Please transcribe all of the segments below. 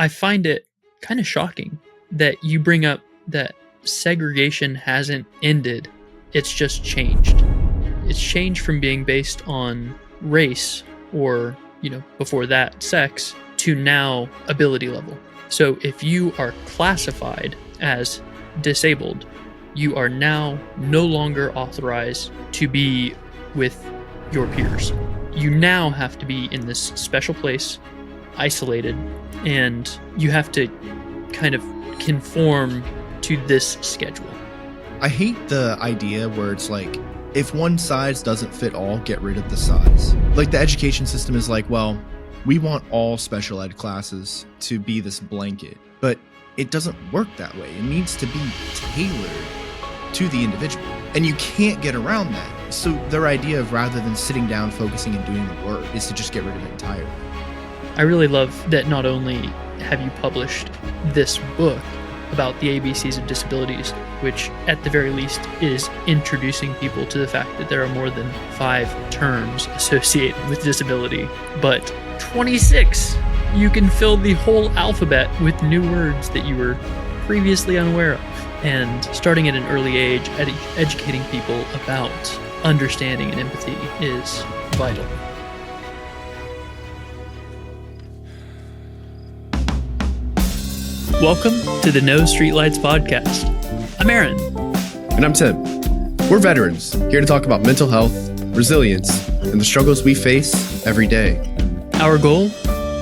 I find it kind of shocking that you bring up that segregation hasn't ended, it's just changed. It's changed from being based on race or, before that, sex, to now ability level. So if you are classified as disabled, you are now no longer authorized to be with your peers. You now have to be in this special place, isolated, and you have to kind of conform to this schedule. I hate the idea where it's like, if one size doesn't fit all, get rid of the size. Like the education system is like, well, we want all special ed classes to be this blanket, but it doesn't work that way. It needs to be tailored to the individual, and you can't get around that. So their idea of, rather than sitting down, focusing and doing the work, is to just get rid of it entirely. I really love that not only have you published this book about the ABCs of Disabilities, which at the very least is introducing people to the fact that there are more than 5 terms associated with disability, but 26! You can fill the whole alphabet with new words that you were previously unaware of. And starting at an early age, educating people about understanding and empathy is vital. Welcome to the No Streetlights podcast. I'm Aaron. And I'm Tim. We're veterans, here to talk about mental health, resilience, and the struggles we face every day. Our goal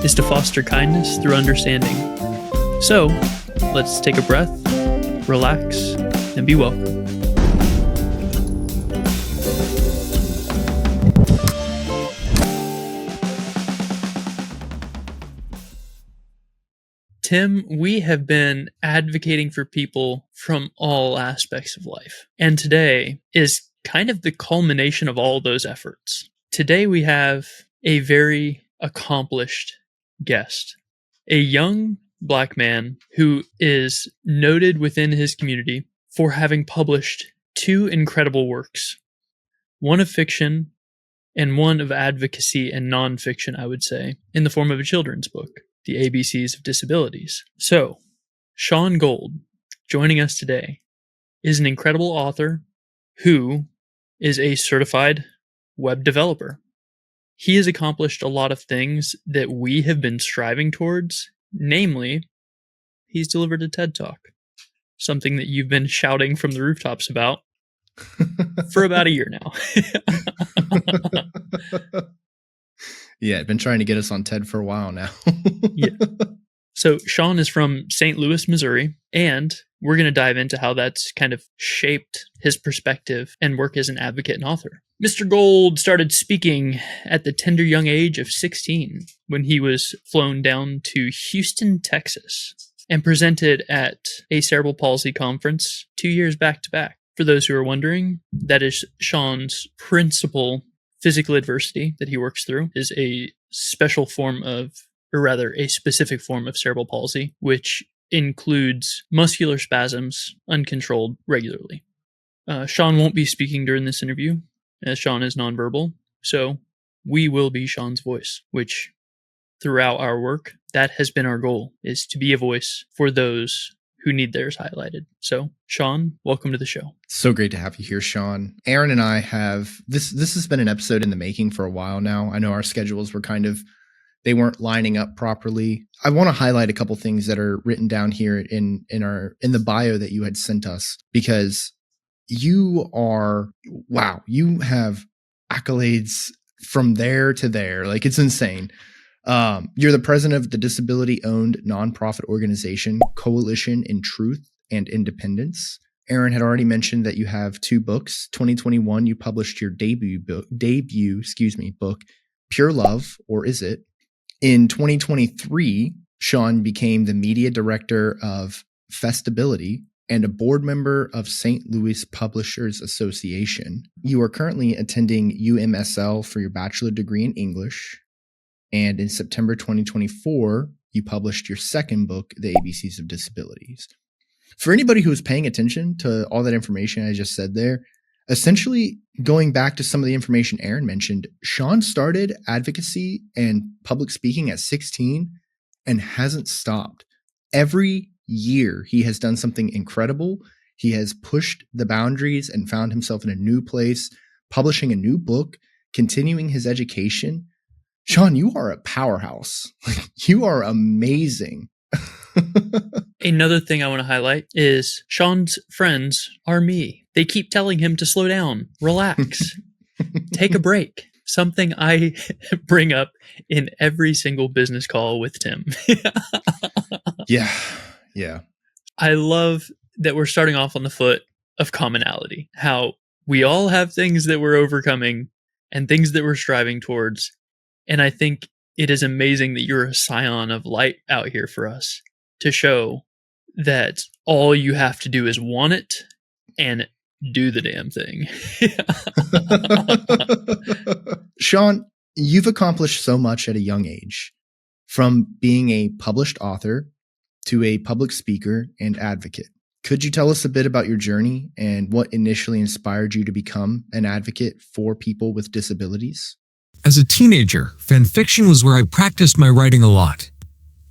is to foster kindness through understanding. So, let's take a breath, relax, and be welcome. Tim, we have been advocating for people from all aspects of life, and today is kind of the culmination of all those efforts. Today we have a very accomplished guest, a young Black man who is noted within his community for having published 2 incredible works, one of fiction and one of advocacy and nonfiction, I would say, in the form of a children's book, The ABCs of Disabilities. So, Sean Gold, joining us today, is an incredible author who is a certified web developer. He has accomplished a lot of things that we have been striving towards, namely, he's delivered a TED Talk, something that you've been shouting from the rooftops about for about a year now. Yeah, I've been trying to get us on TED for a while now. Yeah. So Sean is from St. Louis, Missouri, and we're going to dive into how that's kind of shaped his perspective and work as an advocate and author. Mr. Gold started speaking at the tender young age of 16 when he was flown down to Houston, Texas, and presented at a cerebral palsy conference 2 years back to back. For those who are wondering, that is Sean's principal physical adversity that he works through is a specific form of cerebral palsy, which includes muscular spasms uncontrolled regularly. Sean won't be speaking during this interview, as Sean is nonverbal, so we will be Sean's voice, which throughout our work, that has been our goal, is to be a voice for those who need theirs highlighted. So, Sean, welcome to the show. So great to have you here, Sean. Aaron and I have, this has been an episode in the making for a while now. I know our schedules were they weren't lining up properly. I want to highlight a couple things that are written down here in the bio that you had sent us, because you have accolades from there to there. Like, it's insane. You're the president of the disability-owned nonprofit organization, Coalition in Truth and Independence. Aaron had already mentioned that you have 2 books. 2021, you published your debut book, Pure Love, or Is It? In 2023, Sean became the media director of Festability and a board member of St. Louis Publishers Association. You are currently attending UMSL for your bachelor degree in English. And in September 2024, you published your 2nd book, The ABCs of Disabilities. For anybody who is paying attention to all that information I just said there, essentially going back to some of the information Aaron mentioned, Sean started advocacy and public speaking at 16 and hasn't stopped. Every year he has done something incredible. He has pushed the boundaries and found himself in a new place, publishing a new book, continuing his education. Sean, you are a powerhouse. You are amazing. Another thing I want to highlight is Sean's friends are me. They keep telling him to slow down, relax, take a break. Something I bring up in every single business call with Tim. Yeah. Yeah. I love that we're starting off on the foot of commonality, how we all have things that we're overcoming and things that we're striving towards. And I think it is amazing that you're a scion of light out here for us to show that all you have to do is want it and do the damn thing. Sean, you've accomplished so much at a young age, from being a published author to a public speaker and advocate. Could you tell us a bit about your journey and what initially inspired you to become an advocate for people with disabilities? As a teenager, fanfiction was where I practiced my writing a lot.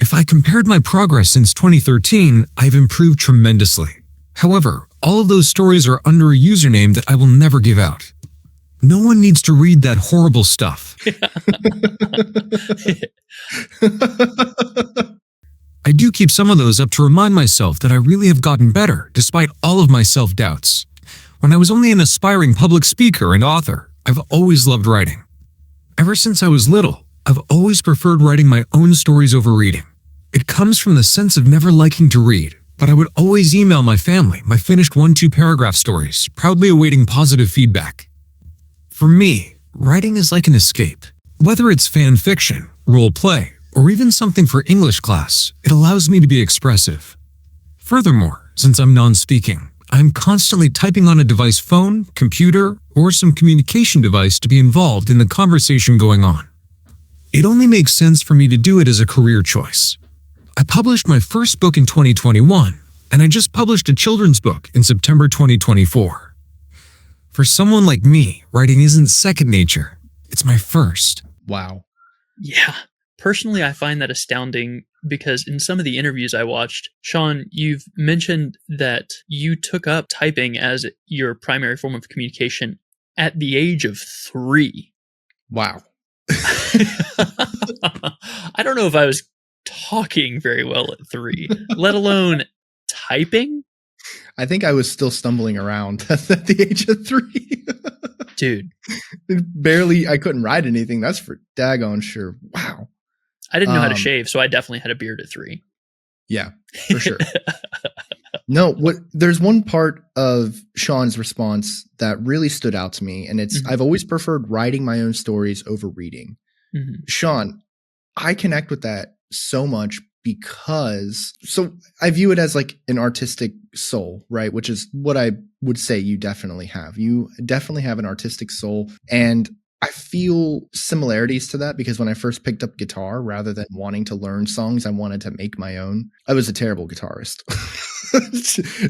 If I compared my progress since 2013, I've improved tremendously. However, all of those stories are under a username that I will never give out. No one needs to read that horrible stuff. I do keep some of those up to remind myself that I really have gotten better despite all of my self-doubts. When I was only an aspiring public speaker and author, I've always loved writing. Ever since I was little, I've always preferred writing my own stories over reading. It comes from the sense of never liking to read, but I would always email my family my finished 1-2 paragraph stories, proudly awaiting positive feedback. For me, writing is like an escape. Whether it's fan fiction, role play, or even something for English class, it allows me to be expressive. Furthermore, since I'm non-speaking, I'm constantly typing on a device phone, computer, or some communication device to be involved in the conversation going on. It only makes sense for me to do it as a career choice. I published my first book in 2021, and I just published a children's book in September 2024. For someone like me, writing isn't second nature. It's my first. Wow. Yeah. Personally, I find that astounding because in some of the interviews I watched, Sean, you've mentioned that you took up typing as your primary form of communication at the age of 3. Wow. I don't know if I was talking very well at 3, let alone typing. I think I was still stumbling around at the age of 3. Dude. I couldn't write anything. That's for daggone sure. Wow. I didn't know how to shave, so I definitely had a beard at 3. Yeah, for sure. No, there's one part of Sean's response that really stood out to me, and it's I've always preferred writing my own stories over reading. Sean, I connect with that so much because I view it as like an artistic soul, right? Which is what I would say you definitely have. You definitely have an artistic soul, and I feel similarities to that because when I first picked up guitar, rather than wanting to learn songs, I wanted to make my own. I was a terrible guitarist.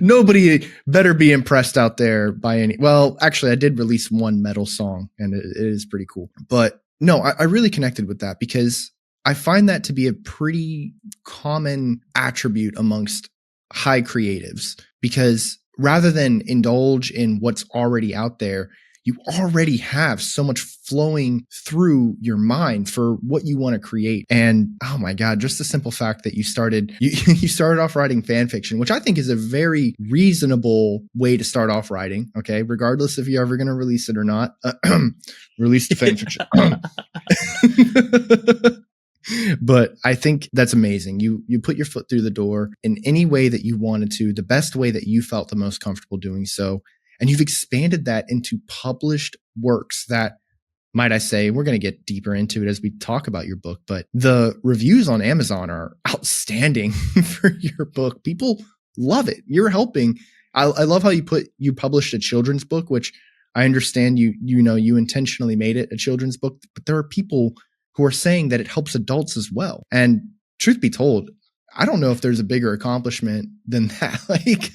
Nobody better be impressed out there by any. Well, actually, I did release one metal song, and it is pretty cool. But no, I really connected with that because I find that to be a pretty common attribute amongst high creatives, because rather than indulge in what's already out there, you already have so much flowing through your mind for what you want to create. And oh my God, just the simple fact that you started off writing fan fiction, which I think is a very reasonable way to start off writing. Okay. Regardless if you're ever going to release it or not, release the fan fiction. But I think that's amazing. You put your foot through the door in any way that you wanted to, the best way that you felt the most comfortable doing so. And you've expanded that into published works that, might I say, we're going to get deeper into it as we talk about your book, but the reviews on Amazon are outstanding for your book. People love it. You're helping. I love how you published a children's book, which I understand you intentionally made it a children's book, but there are people who are saying that it helps adults as well. And truth be told, I don't know if there's a bigger accomplishment than that. Like,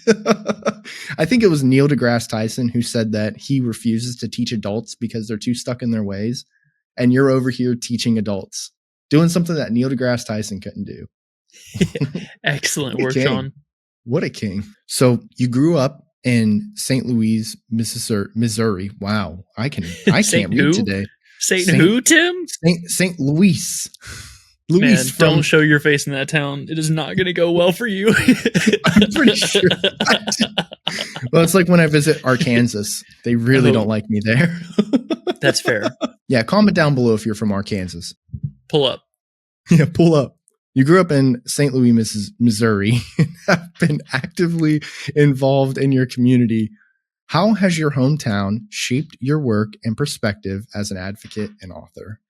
I think it was Neil deGrasse Tyson who said that he refuses to teach adults because they're too stuck in their ways. And you're over here teaching adults. doing something that Neil deGrasse Tyson couldn't do. Excellent What a work, king. Sean. What a king. So you grew up in St. Louis, Missouri. Wow. I can't Saint read who? today. Saint who, Tim? St. Louis. Man, Louis don't show your face in that town. It is not going to go well for you. I'm pretty sure. Well, it's like when I visit Arkansas. They really don't like me there. That's fair. Yeah, comment down below if you're from Arkansas. Pull up. Yeah, pull up. You grew up in St. Louis, Missouri, and have been actively involved in your community. How has your hometown shaped your work and perspective as an advocate and author?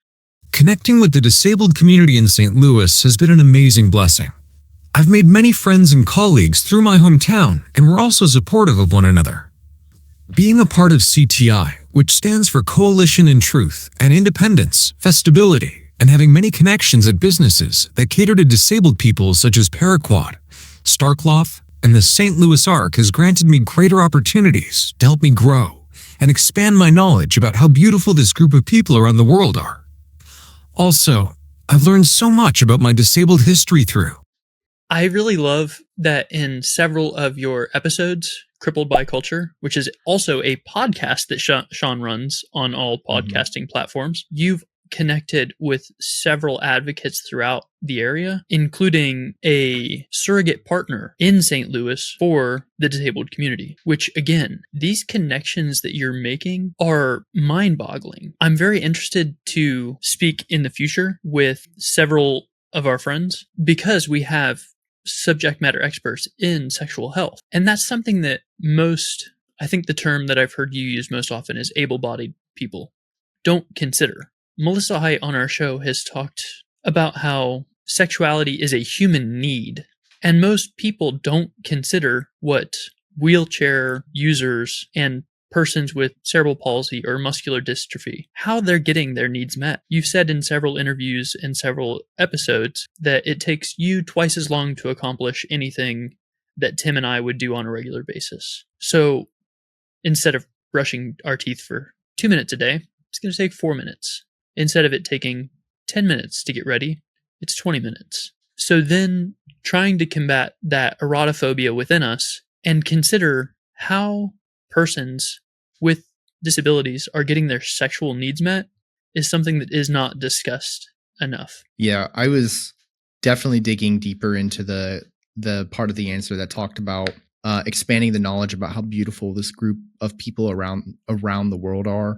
Connecting with the disabled community in St. Louis has been an amazing blessing. I've made many friends and colleagues through my hometown, and we're also supportive of one another. Being a part of CTI, which stands for Coalition in Truth and Independence, Festability, and having many connections at businesses that cater to disabled people such as Paraquat, Starkloff, and the St. Louis Arc has granted me greater opportunities to help me grow and expand my knowledge about how beautiful this group of people around the world are. Also, I've learned so much about my disabled history through. I really love that in several of your episodes, Crippled by Culture, which is also a podcast that Sean runs on all podcasting platforms, you've connected with several advocates throughout the area, including a surrogate partner in St. Louis for the disabled community, which again, these connections that you're making are mind-boggling. I'm very interested to speak in the future with several of our friends because we have subject matter experts in sexual health. And that's something that I think the term that I've heard you use most often is able-bodied people don't consider. Melissa Haidt on our show has talked about how sexuality is a human need, and most people don't consider what wheelchair users and persons with cerebral palsy or muscular dystrophy, how they're getting their needs met. You've said in several interviews and several episodes that it takes you twice as long to accomplish anything that Tim and I would do on a regular basis. So instead of brushing our teeth for 2 minutes a day, it's going to take 4 minutes. Instead of it taking 10 minutes to get ready, it's 20 minutes. So then trying to combat that erotophobia within us and consider how persons with disabilities are getting their sexual needs met is something that is not discussed enough. Yeah, I was definitely digging deeper into the part of the answer that talked about expanding the knowledge about how beautiful this group of people around the world are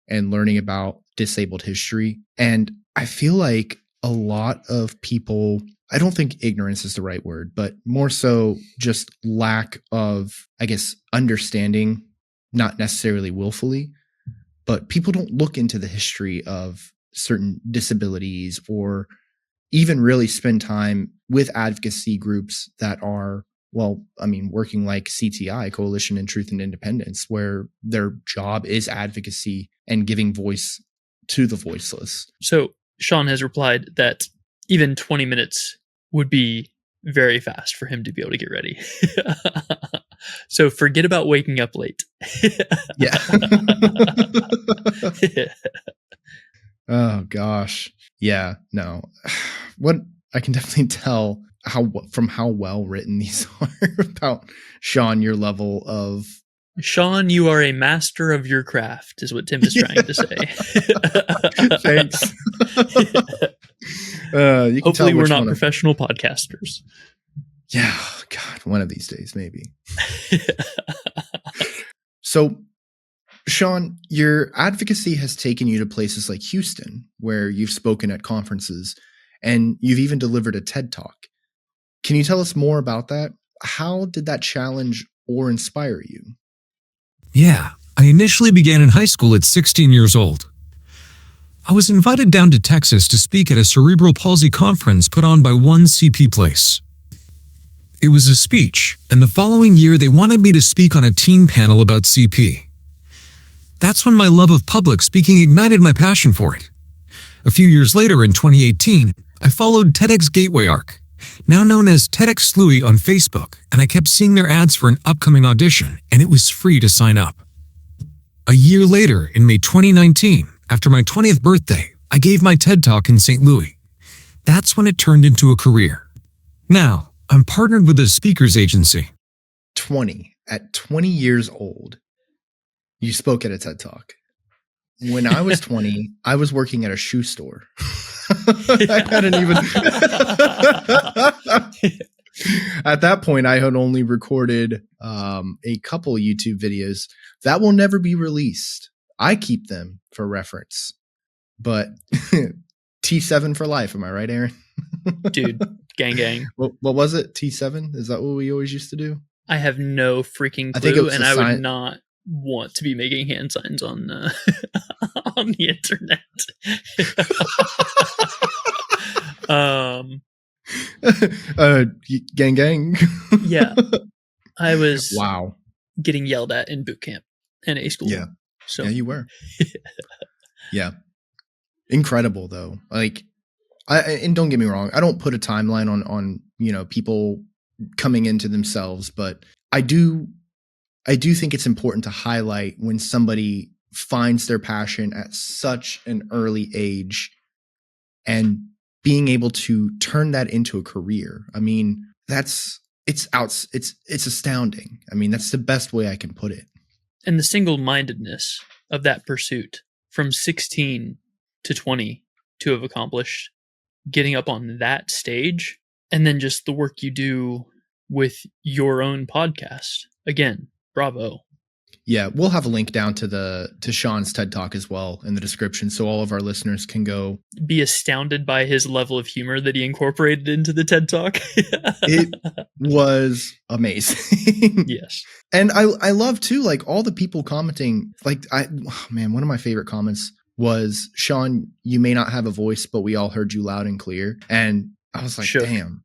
and learning about disabled history. And I feel like a lot of people, I don't think ignorance is the right word, but more so just lack of, I guess, understanding, not necessarily willfully, but people don't look into the history of certain disabilities or even really spend time with advocacy groups that are, working like CTI, Coalition in Truth and Independence, where their job is advocacy and giving voice to the voiceless. So Sean has replied that even 20 minutes would be very fast for him to be able to get ready. So forget about waking up late. Yeah. Oh gosh. Yeah, no. What I can definitely tell from how well written these are about Sean, your level of Sean, you are a master of your craft, is what Tim is trying to say. Thanks. You can Hopefully tell we're not professional podcasters. Yeah, God, one of these days, maybe. So, Sean, your advocacy has taken you to places like Houston, where you've spoken at conferences, and you've even delivered a TED Talk. Can you tell us more about that? How did that challenge or inspire you? Yeah, I initially began in high school at 16 years old. I was invited down to Texas to speak at a cerebral palsy conference put on by One CP Place. It was a speech, and the following year they wanted me to speak on a team panel about CP. That's when my love of public speaking ignited my passion for it. A few years later, in 2018, I followed TEDx Gateway Arc, now known as TEDx Louis, on Facebook, and I kept seeing their ads for an upcoming audition, and it was free to sign up. A year later, in May 2019, after my 20th birthday, I gave my TED Talk in St. Louis, That's when it turned into a career. Now, I'm partnered with a speakers agency. 20. At 20 years old, you spoke at a TED Talk. When I was 20, I was working at a shoe store. I hadn't even. At that point, I had only recorded a couple YouTube videos that will never be released. I keep them for reference. But T7 for life. Am I right, Aaron? Dude, gang. What was it? T7? Is that what we always used to do? I have no freaking clue, and I would not want to be making hand signs on on the internet. Gang. Yeah, I was wow getting yelled at in boot camp and A school. Yeah, so yeah, you were. Yeah, incredible though. Like, and don't get me wrong, I don't put a timeline on people coming into themselves, but I do think it's important to highlight when somebody finds their passion at such an early age and being able to turn that into a career. I mean, it's astounding. I mean, that's the best way I can put it. And the single-mindedness of that pursuit from 16 to 20 to have accomplished getting up on that stage, and then just the work you do with your own podcast. Again, bravo. Yeah, we'll have a link down to Sean's TED Talk as well in the description, so all of our listeners can go be astounded by his level of humor that he incorporated into the TED Talk. It was amazing. Yes. And I love too, like, all the people commenting. Like, one of my favorite comments was, Sean, you may not have a voice, but we all heard you loud and clear. And I was like, damn.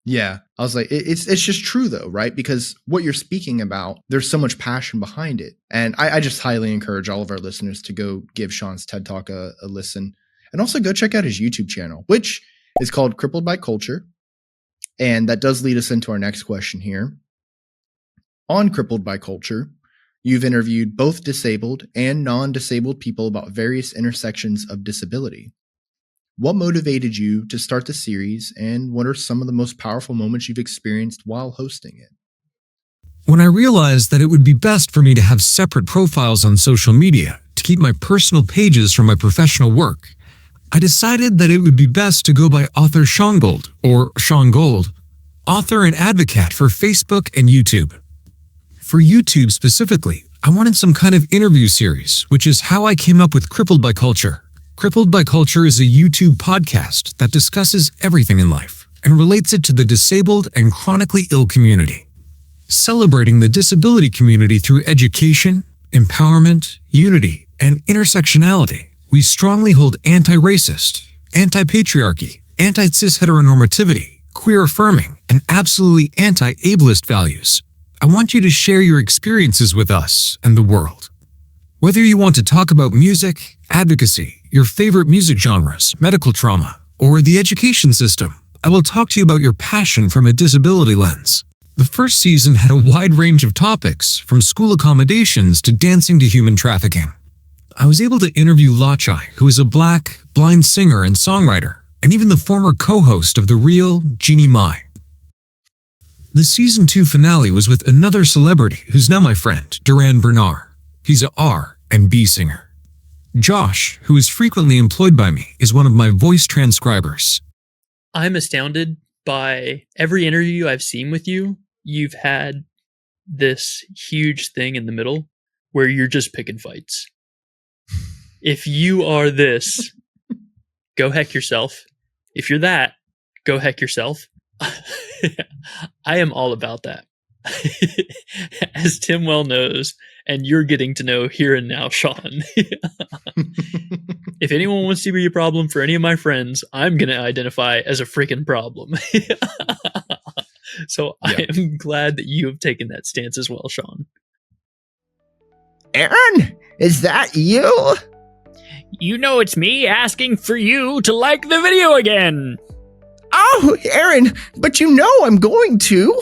Yeah. I was like, it's just true though, right? Because what you're speaking about, there's so much passion behind it. And I just highly encourage all of our listeners to go give Sean's TED Talk a listen. And also go check out his YouTube channel, which is called Crippled by Culture. And that does lead us into our next question here. On Crippled by Culture, you've interviewed both disabled and non-disabled people about various intersections of disability. What motivated you to start the series, and what are some of the most powerful moments you've experienced while hosting it? When I realized that it would be best for me to have separate profiles on social media to keep my personal pages from my professional work, I decided that it would be best to go by author Sean Gold, or Sean Gold, author and advocate for Facebook and YouTube. For YouTube specifically, I wanted some kind of interview series, which is how I came up with Crippled by Culture. Crippled by Culture is a YouTube podcast that discusses everything in life and relates it to the disabled and chronically ill community. Celebrating the disability community through education, empowerment, unity, and intersectionality, we strongly hold anti-racist, anti-patriarchy, anti-cis heteronormativity, queer affirming, and absolutely anti-ableist values. I want you to share your experiences with us and the world. Whether you want to talk about music, advocacy, your favorite music genres, medical trauma, or the education system, I will talk to you about your passion from a disability lens. The first season had a wide range of topics, from school accommodations to dancing to human trafficking. I was able to interview Lachai, who is a Black, blind singer and songwriter, and even the former co-host of The Real, Jeannie Mai. The season 2 finale was with another celebrity who's now my friend, Duran Bernard. He's a R&B singer. Josh, who is frequently employed by me, is one of my voice transcribers. I'm astounded by every interview I've seen with you. You've had this huge thing in the middle where you're just picking fights. If you are this, go heck yourself. If you're that, go heck yourself. I am all about that. As Tim well knows, and you're getting to know here and now, Sean. If anyone wants to be a problem for any of my friends, I'm going to identify as a freaking problem. So I am glad that you have taken that stance as well, Sean. Aaron, is that you? You know it's me asking for you to like the video again. Oh, Aaron, but you know I'm going to.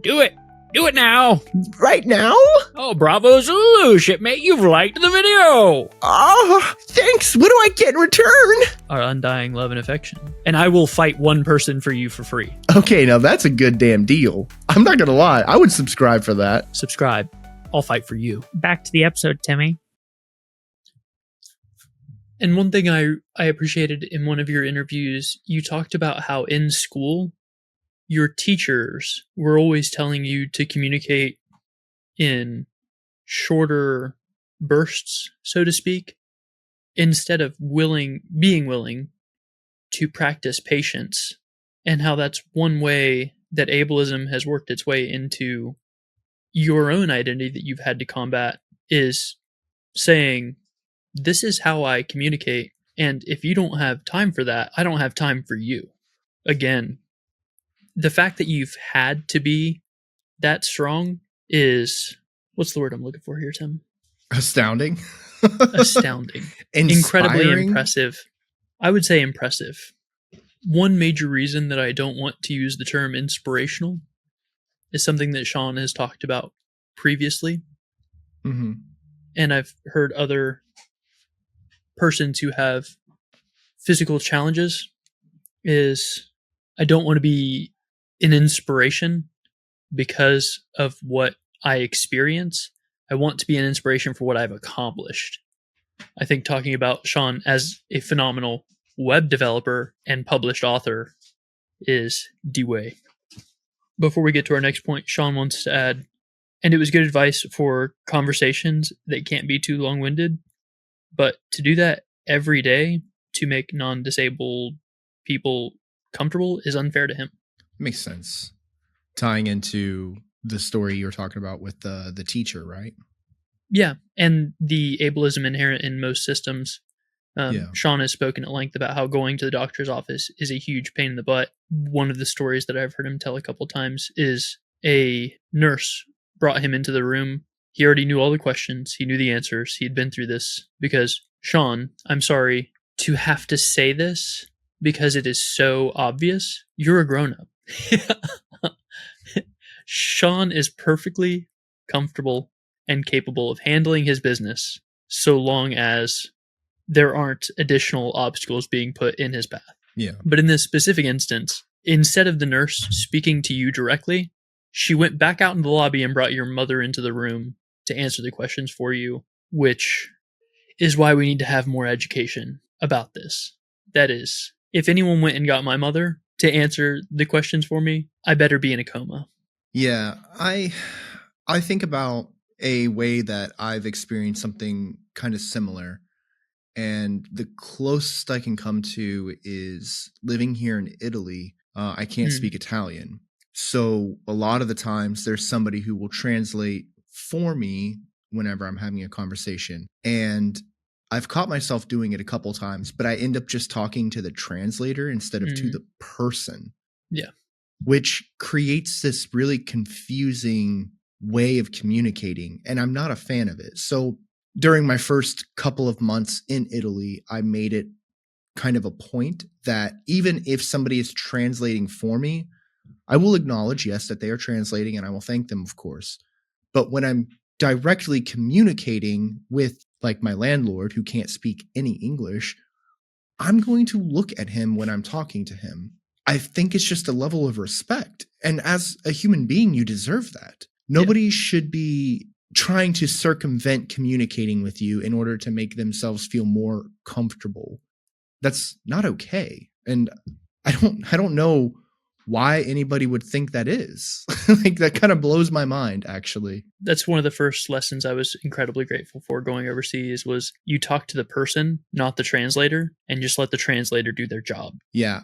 Do it. Do it now. Right now? Oh, bravo Zulu, shipmate. You've liked the video. Oh, thanks. What do I get in return? Our undying love and affection. And I will fight one person for you for free. Okay, now that's a good damn deal. I'm not gonna lie. I would subscribe for that. Subscribe. I'll fight for you. Back to the episode, Timmy. And one thing I appreciated in one of your interviews, you talked about how in school, your teachers were always telling you to communicate in shorter bursts, so to speak, instead of being willing to practice patience, and how that's one way that ableism has worked its way into your own identity that you've had to combat, is saying, this is how I communicate, and if you don't have time for that, I don't have time for you. Again, the fact that you've had to be that strong is, what's the word I'm looking for here, Tim? Astounding. Astounding. Incredibly impressive. I would say impressive. One major reason that I don't want to use the term inspirational is something that Sean has talked about previously. Mm-hmm. And I've heard other persons who have physical challenges is, I don't want to be an inspiration because of what I experience. I want to be an inspiration for what I've accomplished. I think talking about Sean as a phenomenal web developer and published author is the way. Before we get to our next point, Sean wants to add, and it was good advice for conversations that can't be too long-winded, but to do that every day to make non-disabled people comfortable is unfair to him. Makes sense. Tying into the story you were talking about with the teacher, right? Yeah, and the ableism inherent in most systems. Sean has spoken at length about how going to the doctor's office is a huge pain in the butt. One of the stories that I've heard him tell a couple times is a nurse brought him into the room. He already knew all the questions. He knew the answers. He had been through this because, Sean, I'm sorry to have to say this because it is so obvious. You're a grown-up. Sean is perfectly comfortable and capable of handling his business so long as there aren't additional obstacles being put in his path. Yeah. But in this specific instance, instead of the nurse speaking to you directly, she went back out in the lobby and brought your mother into the room to answer the questions for you, which is why we need to have more education about this. That is, if anyone went and got my mother to answer the questions for me, I better be in a coma. Yeah, I think about a way that I've experienced something kind of similar. And the closest I can come to is living here in Italy. I can't speak Italian. So a lot of the times there's somebody who will translate for me whenever I'm having a conversation. And I've caught myself doing it a couple times, but I end up just talking to the translator instead of to the person. Yeah. Which creates this really confusing way of communicating. And I'm not a fan of it. So during my first couple of months in Italy, I made it kind of a point that even if somebody is translating for me, I will acknowledge, yes, that they are translating, and I will thank them, of course. But when I'm directly communicating with like my landlord who can't speak any English, I'm going to look at him when I'm talking to him. I think it's just a level of respect. And as a human being, you deserve that. Nobody should be trying to circumvent communicating with you in order to make themselves feel more comfortable. That's not okay. And I don't know why anybody would think that is. Like, that kind of blows my mind, actually. That's one of the first lessons I was incredibly grateful for going overseas was you talk to the person, not the translator, and just let the translator do their job. Yeah,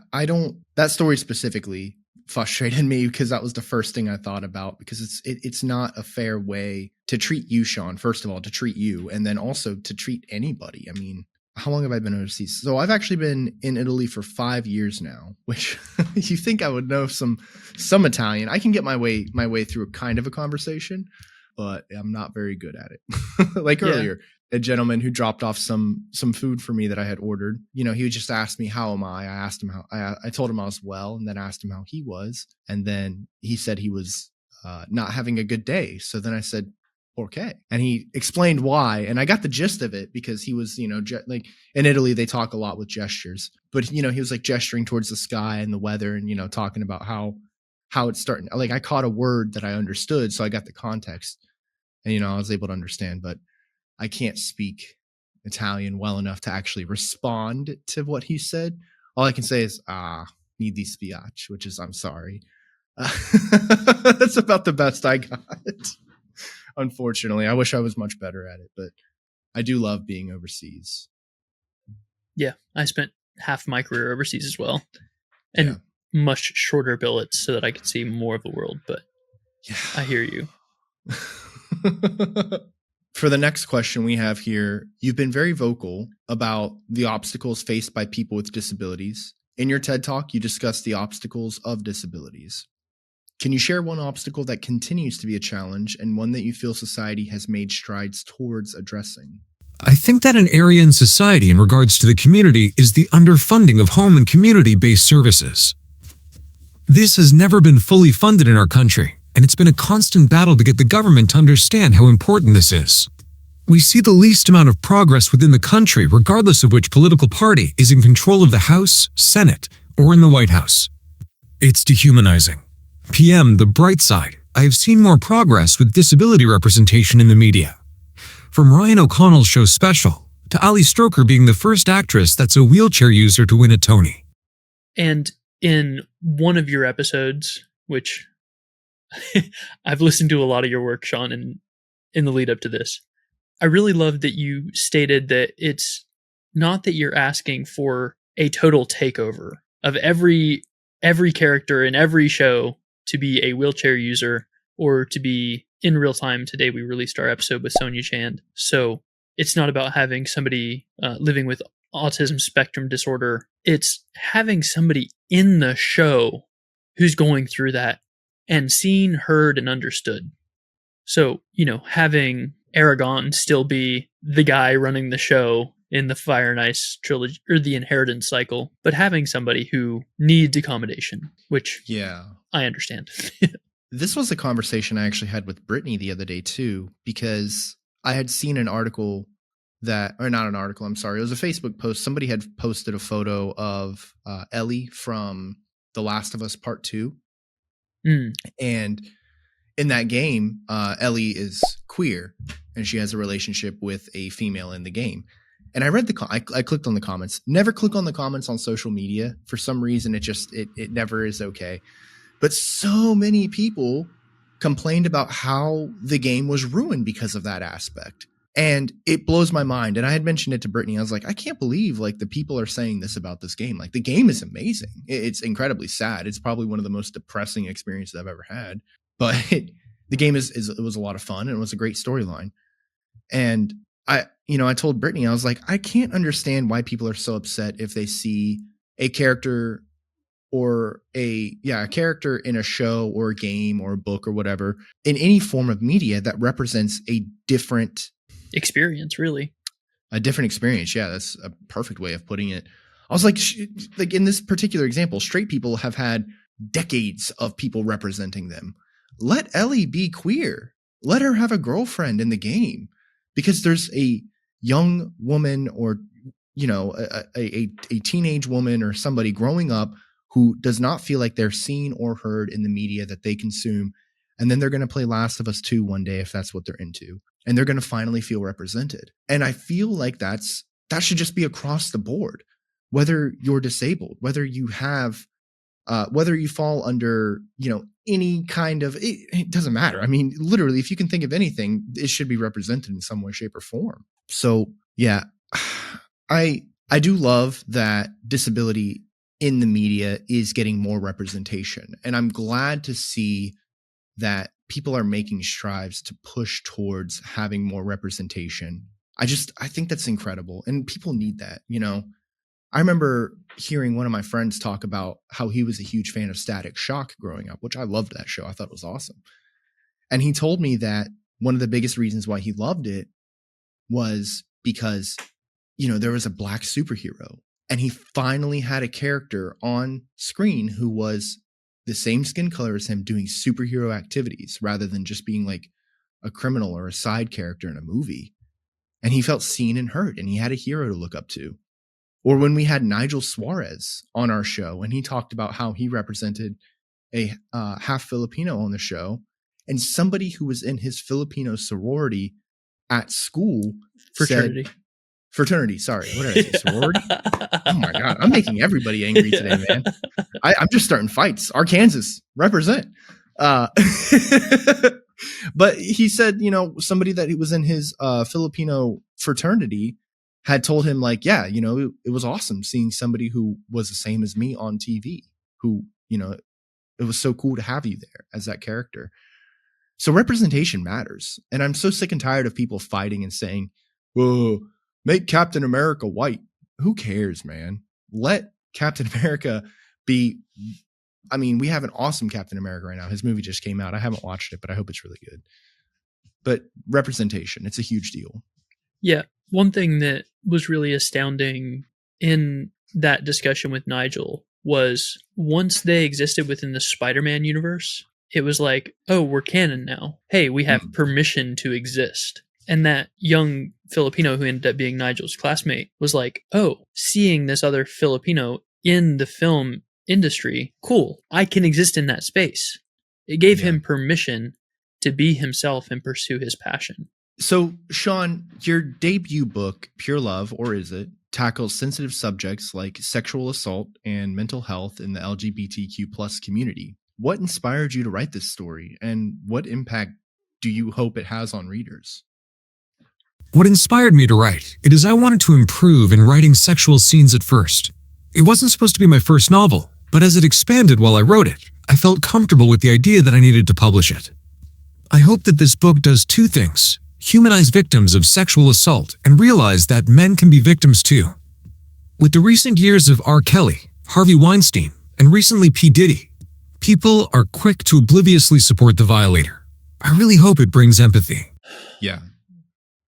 that story specifically frustrated me because that was the first thing I thought about, because it's not a fair way to treat you, Sean, first of all, to treat you, and then also to treat anybody. I mean, how long have I been overseas? So I've actually been in Italy for 5 years now, which you think I would know some Italian. I can get my way through a kind of a conversation, but I'm not very good at it. Like earlier, a gentleman who dropped off some food for me that I had ordered. You know, he would just ask me, how am I? I asked him how, I told him I was well, and then asked him how he was. And then he said he was not having a good day. So then I said, "Porque?" And he explained why, and I got the gist of it because he was, like in Italy they talk a lot with gestures, but he was like gesturing towards the sky and the weather, and talking about how it's starting. Like I caught a word that I understood, so I got the context, and I was able to understand. But I can't speak Italian well enough to actually respond to what he said. All I can say is mi dispiace, which is I'm sorry. That's about the best I got. Unfortunately, I wish I was much better at it, but I do love being overseas. Yeah, I spent half my career overseas as well, and much shorter billets so that I could see more of the world. But I hear you. For the next question we have here, you've been very vocal about the obstacles faced by people with disabilities. In your TED Talk, you discussed the obstacles of disabilities. Can you share one obstacle that continues to be a challenge and one that you feel society has made strides towards addressing? I think that an area in society in regards to the community is the underfunding of home and community-based services. This has never been fully funded in our country, and it's been a constant battle to get the government to understand how important this is. We see the least amount of progress within the country regardless of which political party is in control of the House, Senate, or in the White House. It's dehumanizing. PM, the bright side, I have seen more progress with disability representation in the media. From Ryan O'Connell's show Special, to Ali Stroker being the first actress that's a wheelchair user to win a Tony. And in one of your episodes, which I've listened to a lot of your work, Sean, in the lead up to this, I really love that you stated that it's not that you're asking for a total takeover of every character in every show to be a wheelchair user or to be in real time. Today we released our episode with Sonia Chand. So it's not about having somebody living with autism spectrum disorder. It's having somebody in the show who's going through that and seen, heard, and understood. So, having Aragon still be the guy running the show in the Fire and Ice trilogy or the Inheritance cycle, but having somebody who needs accommodation, which I understand. This was a conversation I actually had with Brittany the other day too, because I had seen an article it was a Facebook post. Somebody had posted a photo of Ellie from The Last of Us Part 2. And in that game, Ellie is queer and she has a relationship with a female in the game. And I read I clicked on the comments. Never click on the comments on social media. For some reason, it never is okay. But so many people complained about how the game was ruined because of that aspect. And it blows my mind. And I had mentioned it to Brittany. I was like, I can't believe like the people are saying this about this game. Like the game is amazing. It's incredibly sad. It's probably one of the most depressing experiences I've ever had. But the game it was a lot of fun and it was a great storyline. And I told Brittany, I was like, I can't understand why people are so upset if they see a character or a character in a show or a game or a book or whatever in any form of media that represents a different experience, really. A different experience. Yeah, that's a perfect way of putting it. I was like in this particular example, straight people have had decades of people representing them. Let Ellie be queer. Let her have a girlfriend in the game because there's a young woman or, a teenage woman or somebody growing up who does not feel like they're seen or heard in the media that they consume. And then they're going to play Last of Us 2 one day if that's what they're into. And they're going to finally feel represented. And I feel like that should just be across the board, whether you're disabled, whether you have, whether you fall under, any kind of, it doesn't matter. I mean, literally, if you can think of anything, it should be represented in some way, shape, or form. So yeah, I do love that disability in the media is getting more representation. And I'm glad to see that people are making strides to push towards having more representation. I think that's incredible. And people need that, I remember hearing one of my friends talk about how he was a huge fan of Static Shock growing up, which I loved that show. I thought it was awesome. And he told me that one of the biggest reasons why he loved it was because, there was a black superhero and he finally had a character on screen who was the same skin color as him doing superhero activities rather than just being like a criminal or a side character in a movie. And he felt seen and heard, and he had a hero to look up to. Or when we had Nigel Suarez on our show, and he talked about how he represented a half Filipino on the show, and somebody who was in his Filipino sorority at school fraternity, sorry. What did I say? Sorority? Oh my God. I'm making everybody angry today, man. I'm just starting fights. Arkansas, represent. But he said, you know, somebody that was in his Filipino fraternity had told him, like, yeah, you know, it was awesome seeing somebody who was the same as me on TV, who, you know, it was so cool to have you there as that character. So representation matters. And I'm so sick and tired of people fighting and saying, whoa, make Captain America white. Who cares, man? Let Captain America be. I mean, we have an awesome Captain America right now. His movie just came out. I haven't watched it, but I hope it's really good. But representation, it's a huge deal. Yeah. One thing that was really astounding in that discussion with Nigel was once they existed within the Spider-Man universe, it was like, oh, we're canon now. Hey, we have permission to exist. And that young Filipino who ended up being Nigel's classmate was like, oh, seeing this other Filipino in the film industry, cool, I can exist in that space. It gave him permission to be himself and pursue his passion. So, Sean, your debut book, Pure Love, or Is It, tackles sensitive subjects like sexual assault and mental health in the LGBTQ plus community. What inspired you to write this story, and what impact do you hope it has on readers? What inspired me to write it is I wanted to improve in writing sexual scenes at first. It wasn't supposed to be my first novel, but as it expanded while I wrote it, I felt comfortable with the idea that I needed to publish it. I hope that this book does two things: humanize victims of sexual assault and realize that men can be victims too. With the recent years of R. Kelly, Harvey Weinstein, and recently P. Diddy, people are quick to obliviously support the violator. I really hope it brings empathy. Yeah.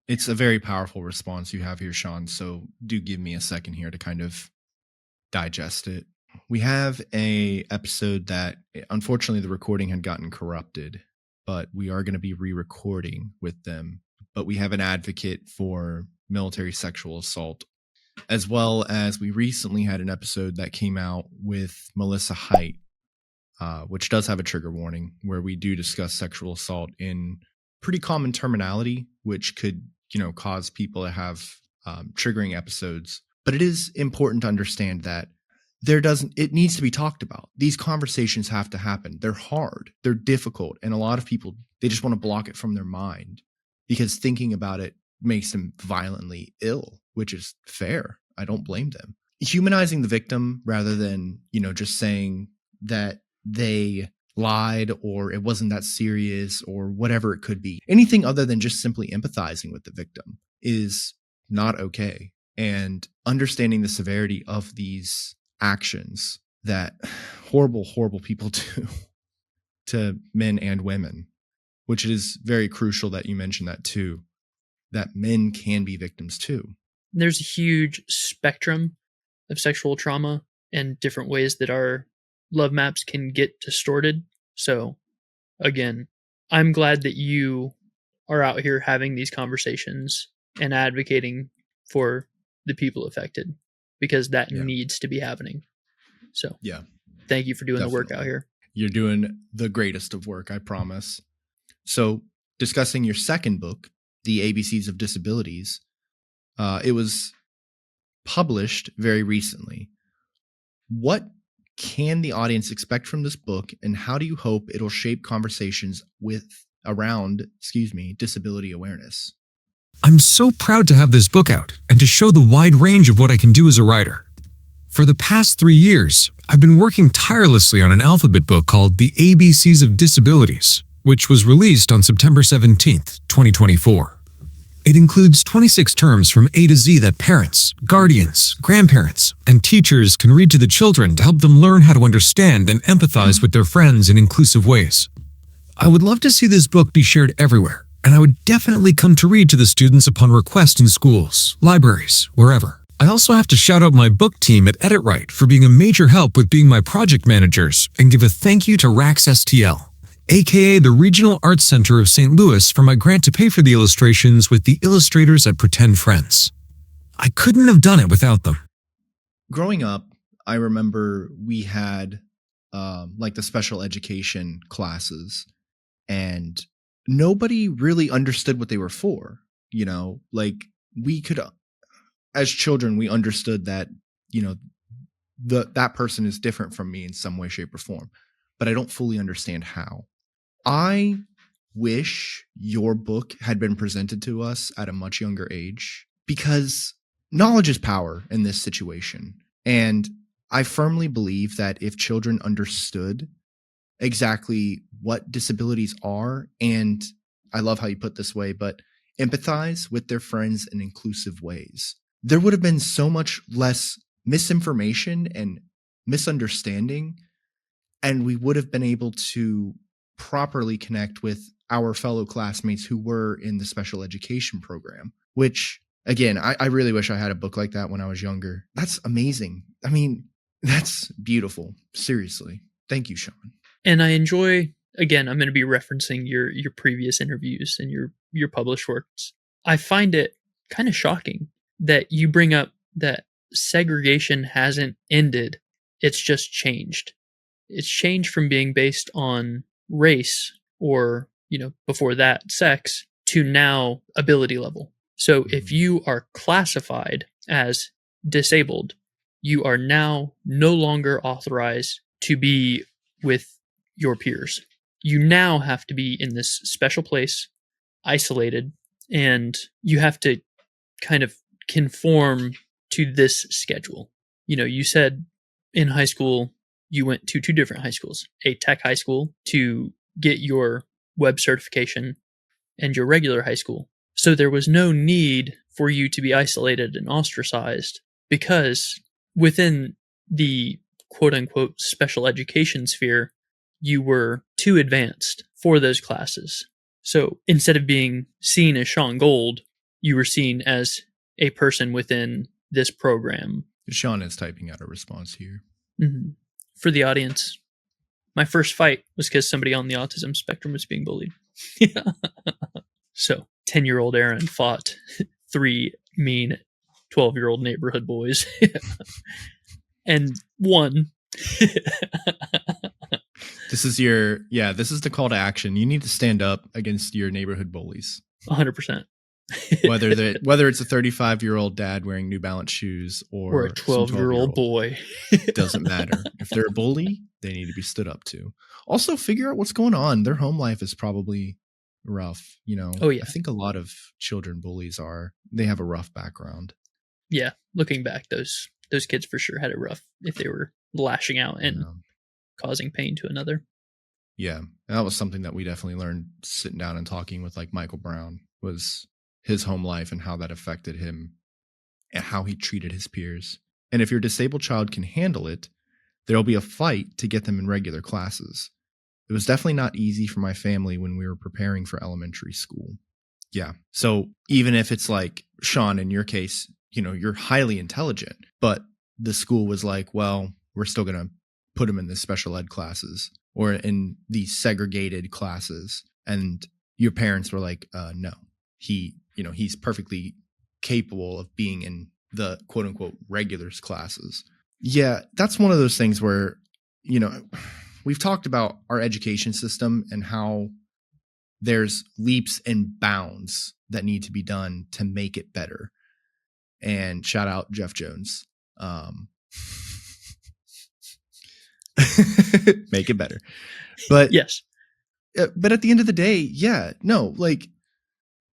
It's a very powerful response you have here, Sean, so do give me a second here to kind of digest it. We have a episode that, unfortunately, the recording had gotten corrupted, but we are going to be re-recording with them. But we have an advocate for military sexual assault, as well as we recently had an episode that came out with Melissa Height, which does have a trigger warning, where we do discuss sexual assault in pretty common terminology, which could, you know, cause people to have triggering episodes. But it is important to understand that it needs to be talked about. These conversations have to happen. They're hard, they're difficult, and a lot of people, they just want to block it from their mind because thinking about it makes them violently ill, which is fair. I don't blame them. Humanizing the victim rather than, you know, just saying that they lied or it wasn't that serious or whatever it could be. Anything other than just simply empathizing with the victim is not okay. And understanding the severity of these actions that horrible, horrible people do to men and women, which is very crucial that you mention that too, that men can be victims too. There's a huge spectrum of sexual trauma and different ways that our love maps can get distorted. So again, I'm glad that you are out here having these conversations and advocating for the people affected, because that needs to be happening. So thank you for doing the work out here. You're doing the greatest of work, I promise. So discussing your second book, The ABCs of Disabilities, it was published very recently. What can the audience expect from this book, and how do you hope it'll shape conversations around disability awareness? I'm so proud to have this book out and to show the wide range of what I can do as a writer. For the past 3 years, I've been working tirelessly on an alphabet book called The ABCs of Disabilities, which was released on September 17th, 2024. It includes 26 terms from A to Z that parents, guardians, grandparents, and teachers can read to the children to help them learn how to understand and empathize with their friends in inclusive ways. I would love to see this book be shared everywhere, and I would definitely come to read to the students upon request in schools, libraries, wherever. I also have to shout out my book team at EditRite for being a major help with being my project managers and give a thank you to Rax STL, aka the Regional Arts Center of St. Louis, for my grant to pay for the illustrations with the illustrators at Pretend Friends. I couldn't have done it without them. Growing up, I remember we had like the special education classes, and nobody really understood what they were for. Like we could, as children, we understood that, that person is different from me in some way, shape, or form, but I don't fully understand how. I wish your book had been presented to us at a much younger age, because knowledge is power in this situation. And I firmly believe that if children understood exactly what disabilities are, and I love how you put this way, but empathize with their friends in inclusive ways, there would have been so much less misinformation and misunderstanding, and we would have been able to properly connect with our fellow classmates who were in the special education program, which, again, I really wish I had a book like that when I was younger. That's amazing. I mean, that's beautiful. Seriously. Thank you, Sean. And I enjoy, again, I'm going to be referencing your previous interviews and your published works. I find it kind of shocking that you bring up that segregation hasn't ended. It's just changed. It's changed from being based on race or, before that, sex, to now ability level. So if you are classified as disabled, you are now no longer authorized to be with your peers. You now have to be in this special place, isolated, and you have to kind of conform to this schedule. You said in high school, you went to two different high schools, a tech high school to get your web certification and your regular high school. So there was no need for you to be isolated and ostracized, because within the quote unquote special education sphere, you were too advanced for those classes. So instead of being seen as Sean Gold, you were seen as a person within this program. Sean is typing out a response here. Mm-hmm. For the audience, my first fight was because somebody on the autism spectrum was being bullied. So 10-year-old Aaron fought 3 mean 12-year-old neighborhood boys and won. This is the call to action. You need to stand up against your neighborhood bullies. 100%. whether it's a 35-year-old dad wearing New Balance shoes or a 12-year-old boy. Doesn't matter. If they're a bully, they need to be stood up to. Also, figure out what's going on. Their home life is probably rough. Oh, yeah. I think a lot of children bullies they have a rough background. Yeah. Looking back, those kids for sure had it rough if they were lashing out and causing pain to another. Yeah. And that was something that we definitely learned sitting down and talking with like Michael Brown, was his home life and how that affected him and how he treated his peers. And if your disabled child can handle it, there'll be a fight to get them in regular classes. It was definitely not easy for my family when we were preparing for elementary school. Yeah. So even if it's like, Sean, in your case, you're highly intelligent, but the school was like, well, we're still going to put him in the special ed classes or in these segregated classes. And your parents were like, no, he's perfectly capable of being in the quote unquote regulars classes. Yeah. That's one of those things where, we've talked about our education system and how there's leaps and bounds that need to be done to make it better. And shout out Jeff Jones. Make it better. But yes. But at the end of the day,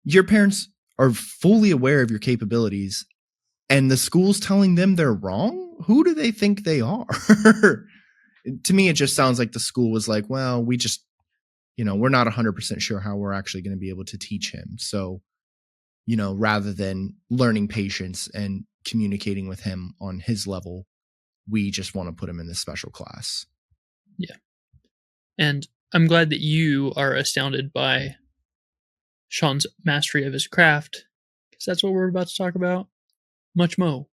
your parents are fully aware of your capabilities, and the school's telling them they're wrong. Who do they think they are? To me, it just sounds like the school was like, well, we just, we're not 100% sure how we're actually going to be able to teach him. So, rather than learning patience and communicating with him on his level, we just want to put him in this special class. Yeah. And I'm glad that you are astounded by Sean's mastery of his craft, because that's what we're about to talk about. Much mo.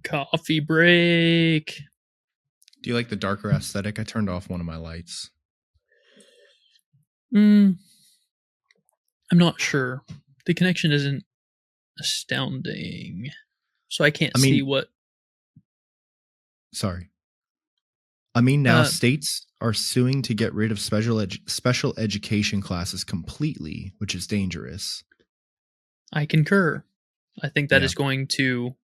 Coffee break. Do you like the darker aesthetic? I turned off one of my lights. I'm not sure. The connection isn't astounding, so I can't see what. Sorry. I mean, now states are suing to get rid of special education classes completely, which is dangerous. I concur. I think that is going to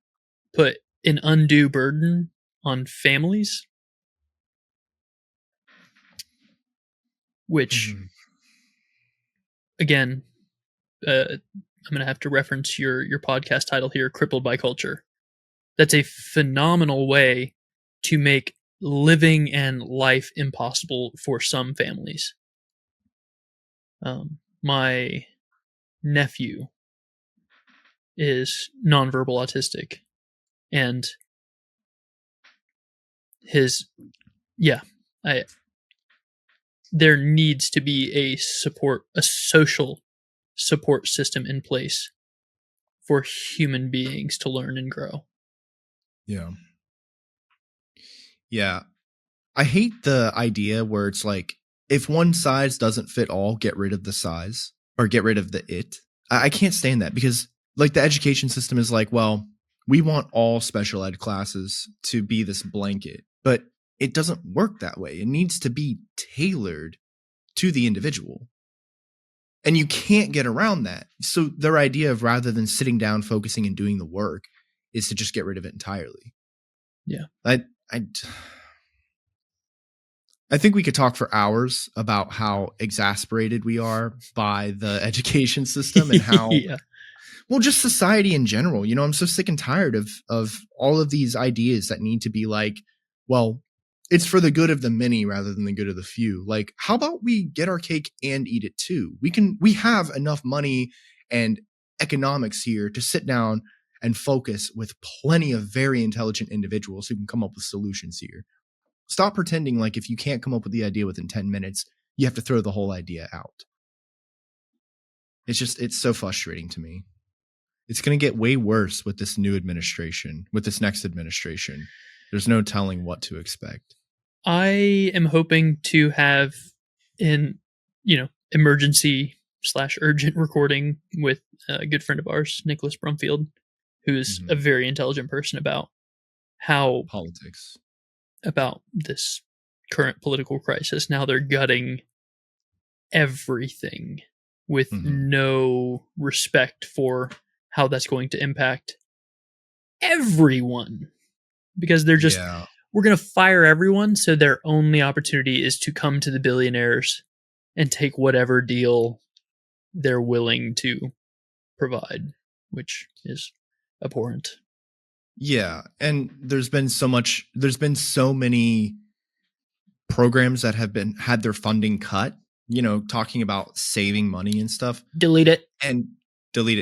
put an undue burden on families, which, again, I'm going to have to reference your podcast title here, Crippled by Culture. That's a phenomenal way to make living and life impossible for some families. My nephew is nonverbal autistic, and there needs to be a social support system in place for human beings to learn and grow. Yeah. I hate the idea where it's like, if one size doesn't fit all, get rid of the size or get rid of the it. I can't stand that, because like the education system is like, well, we want all special ed classes to be this blanket, but it doesn't work that way. It needs to be tailored to the individual. And you can't get around that. So their idea of, rather than sitting down, focusing and doing the work, is to just get rid of it entirely. Yeah. I think we could talk for hours about how exasperated we are by the education system and how, well, just society in general. You know, I'm so sick and tired of all of these ideas that need to be like, well, it's for the good of the many rather than the good of the few. Like, how about we get our cake and eat it too? We have enough money and economics here to sit down and focus with plenty of very intelligent individuals who can come up with solutions here. Stop pretending like if you can't come up with the idea within 10 minutes, you have to throw the whole idea out. It's so frustrating to me. It's going to get way worse with this new administration, with this next administration. There's no telling what to expect. I am hoping to have emergency / urgent recording with a good friend of ours, Nicholas Brumfield, who's a very intelligent person about how politics, about this current political crisis. Now they're gutting everything with no respect for how that's going to impact everyone, because they're just, we're going to fire everyone. So their only opportunity is to come to the billionaires and take whatever deal they're willing to provide, which is abhorrent. Yeah. And there's been so many programs that have had their funding cut, talking about saving money and stuff. Delete it.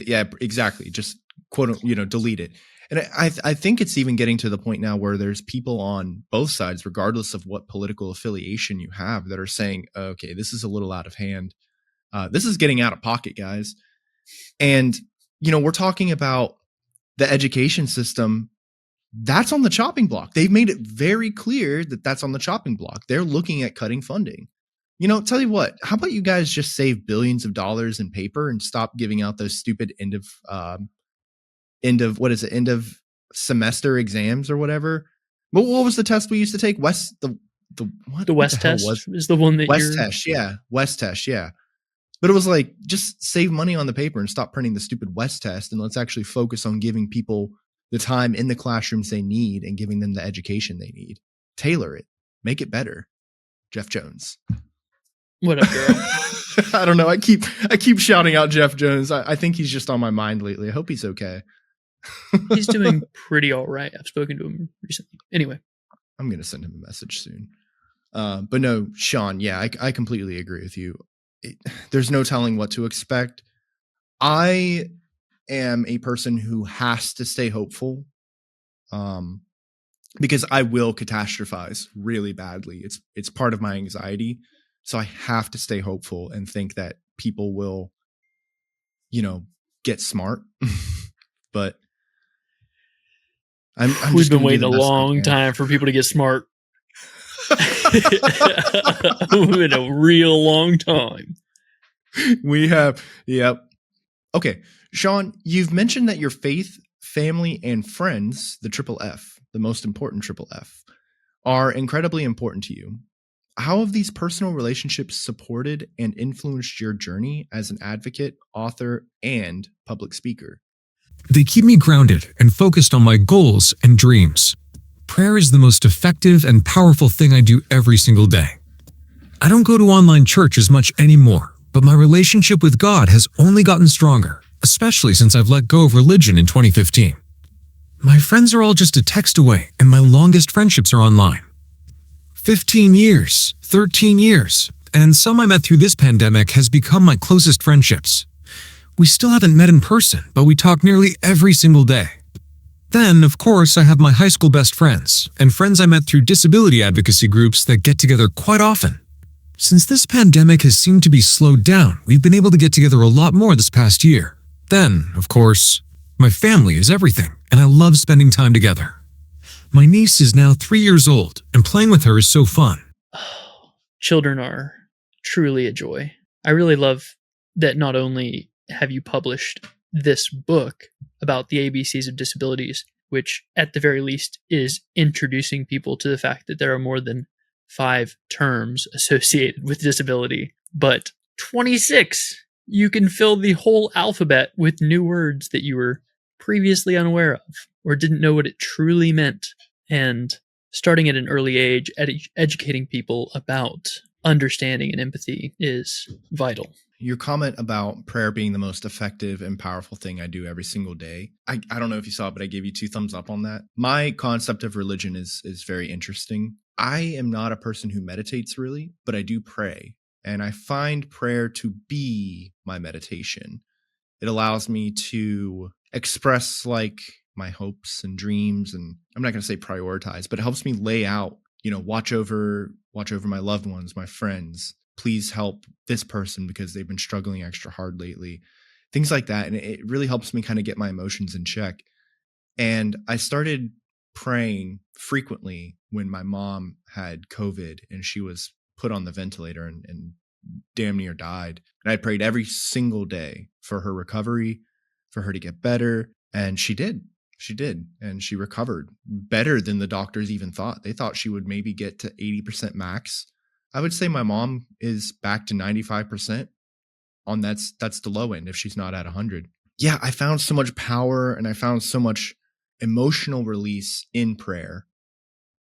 Yeah, exactly. Just delete it. And I think it's even getting to the point now where there's people on both sides, regardless of what political affiliation you have, that are saying, okay, this is a little out of hand. This is getting out of pocket, guys. And, we're talking about the education system. That's on the chopping block. They've made it very clear that that's on the chopping block. They're looking at cutting funding. Tell you what, how about you guys just save billions of dollars in paper and stop giving out those stupid end of semester exams or whatever? What was the test we used to take? The West test is the one that West test. Yeah. But it was like, just save money on the paper and stop printing the stupid West test. And let's actually focus on giving people the time in the classrooms they need and giving them the education they need. Tailor it, make it better. Jeff Jones. What up, girl? I don't know. I keep shouting out Jeff Jones. I think he's just on my mind lately. I hope he's okay. He's doing pretty all right. I've spoken to him recently. Anyway, I'm going to send him a message soon. But no, Sean, yeah, I completely agree with you. There's no telling what to expect. I am a person who has to stay hopeful, because I will catastrophize really badly. It's part of my anxiety. So I have to stay hopeful and think that people will, get smart. But I'm We've just been gonna do waiting the a best I long can. time for people to get smart. We've been a real long time. We have, yep. Okay, Sean, you've mentioned that your faith, family, and friends, the triple F, the most important triple F, are incredibly important to you. How have these personal relationships supported and influenced your journey as an advocate, author, and public speaker? They keep me grounded and focused on my goals and dreams. Prayer is the most effective and powerful thing I do every single day. I don't go to online church as much anymore, but my relationship with God has only gotten stronger, especially since I've let go of religion in 2015. My friends are all just a text away, and my longest friendships are online. 15 years, 13 years, and some I met through this pandemic has become my closest friendships. We still haven't met in person, but we talk nearly every single day. Then, of course, I have my high school best friends, and friends I met through disability advocacy groups that get together quite often. Since this pandemic has seemed to be slowed down, we've been able to get together a lot more this past year. Then, of course, my family is everything, and I love spending time together. My niece is now 3 years old, and playing with her is so fun. Children are truly a joy. I really love that not only have you published this book about the ABCs of Disabilities, which at the very least is introducing people to the fact that there are more than 5 terms associated with disability, but 26. You can fill the whole alphabet with new words that you were previously unaware of or didn't know what it truly meant. And starting at an early age, educating people about understanding and empathy is vital. Your comment about prayer being the most effective and powerful thing I do every single day. I don't know if you saw it, but I gave you 2 thumbs up on that. My concept of religion is very interesting. I am not a person who meditates really, but I do pray. And I find prayer to be my meditation. It allows me to express like my hopes and dreams, and I'm not going to say prioritize, but it helps me lay out, watch over my loved ones, my friends. Please help this person because they've been struggling extra hard lately. Things like that. And it really helps me kind of get my emotions in check. And I started praying frequently when my mom had COVID and she was put on the ventilator and damn near died. And I prayed every single day for her recovery, for her to get better. And she did. She did. And she recovered better than the doctors even thought. They thought she would maybe get to 80% max. I would say my mom is back to 95%. That's the low end if she's not at 100. Yeah, I found so much power and I found so much emotional release in prayer.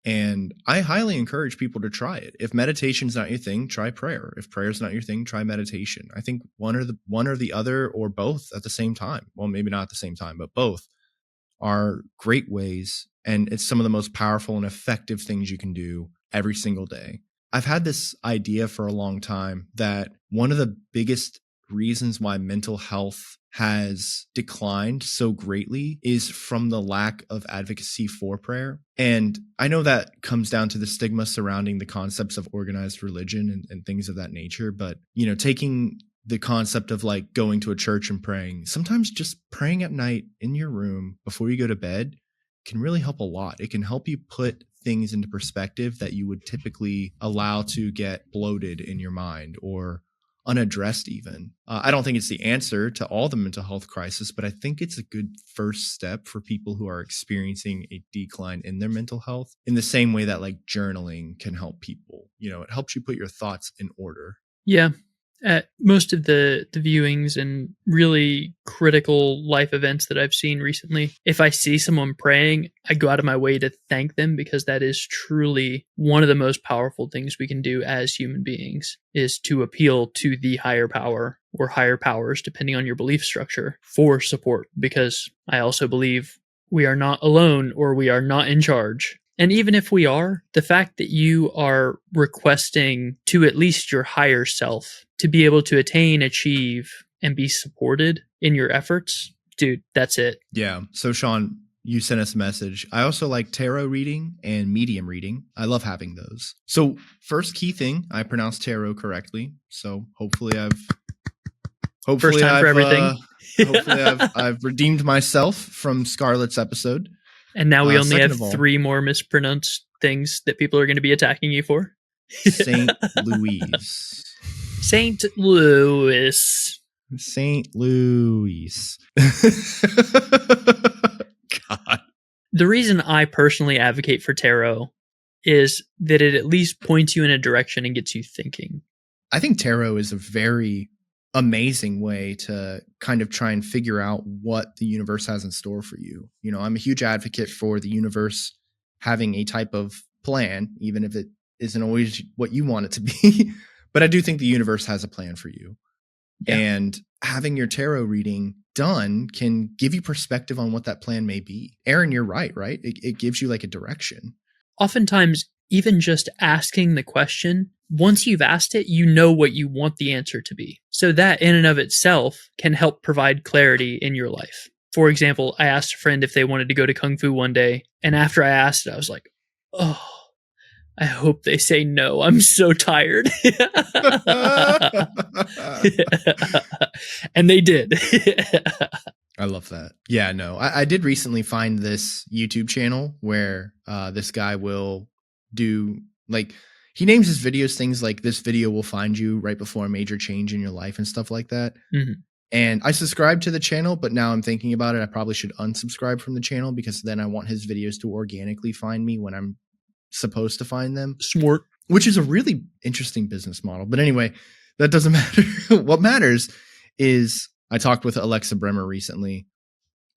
And I highly encourage people to try it. If meditation's not your thing, try prayer. If prayer's not your thing, try meditation. I think one or the other or both at the same time. Well, maybe not at the same time, but both are great ways. And it's some of the most powerful and effective things you can do every single day. I've had this idea for a long time that one of the biggest reasons why mental health has declined so greatly is from the lack of advocacy for prayer. And I know that comes down to the stigma surrounding the concepts of organized religion and things of that nature. But, taking the concept of like going to a church and praying, sometimes just praying at night in your room before you go to bed can really help a lot. It can help you put things into perspective that you would typically allow to get bloated in your mind or unaddressed even. I don't think it's the answer to all the mental health crisis, but I think it's a good first step for people who are experiencing a decline in their mental health in the same way that like journaling can help people. It helps you put your thoughts in order. Yeah. At most of the viewings and really critical life events that I've seen recently, if I see someone praying, I go out of my way to thank them because that is truly one of the most powerful things we can do as human beings is to appeal to the higher power or higher powers, depending on your belief structure, for support. Because I also believe we are not alone or we are not in charge. And even if we are, the fact that you are requesting to at least your higher self to be able to attain, achieve, and be supported in your efforts, dude, that's it. Yeah. So Sean, you sent us a message. I also like tarot reading and medium reading. I love having those. So first key thing, I pronounced tarot correctly. So hopefully First time for everything. Hopefully I've redeemed myself from Scarlett's episode. And now we only second have of all- 3 more mispronounced things that people are going to be attacking you for. St. Louise. St. Louis. St. Louis. God. The reason I personally advocate for tarot is that it at least points you in a direction and gets you thinking. I think tarot is a very amazing way to kind of try and figure out what the universe has in store for you. You know, I'm a huge advocate for the universe having a type of plan, even if it isn't always what you want it to be. But I do think the universe has a plan for you. Yeah. And having your tarot reading done can give you perspective on what that plan may be. Aaron, you're right? It gives you like a direction. Oftentimes, even just asking the question, once you've asked it, you know what you want the answer to be. So that in and of itself can help provide clarity in your life. For example, I asked a friend if they wanted to go to Kung Fu one day. And after I asked it, I was like, oh, I hope they say no. I'm so tired. And they did. I love that. Yeah, no, I did recently find this YouTube channel where this guy will do, like, he names his videos things like, this video will find you right before a major change in your life and stuff like that. Mm-hmm. And I subscribed to the channel, but now I'm thinking about it. I probably should unsubscribe from the channel because then I want his videos to organically find me when I'm supposed to find them. Smart. Which is a really interesting business model. But anyway, that doesn't matter. What matters is I talked with Alexa Bremer recently,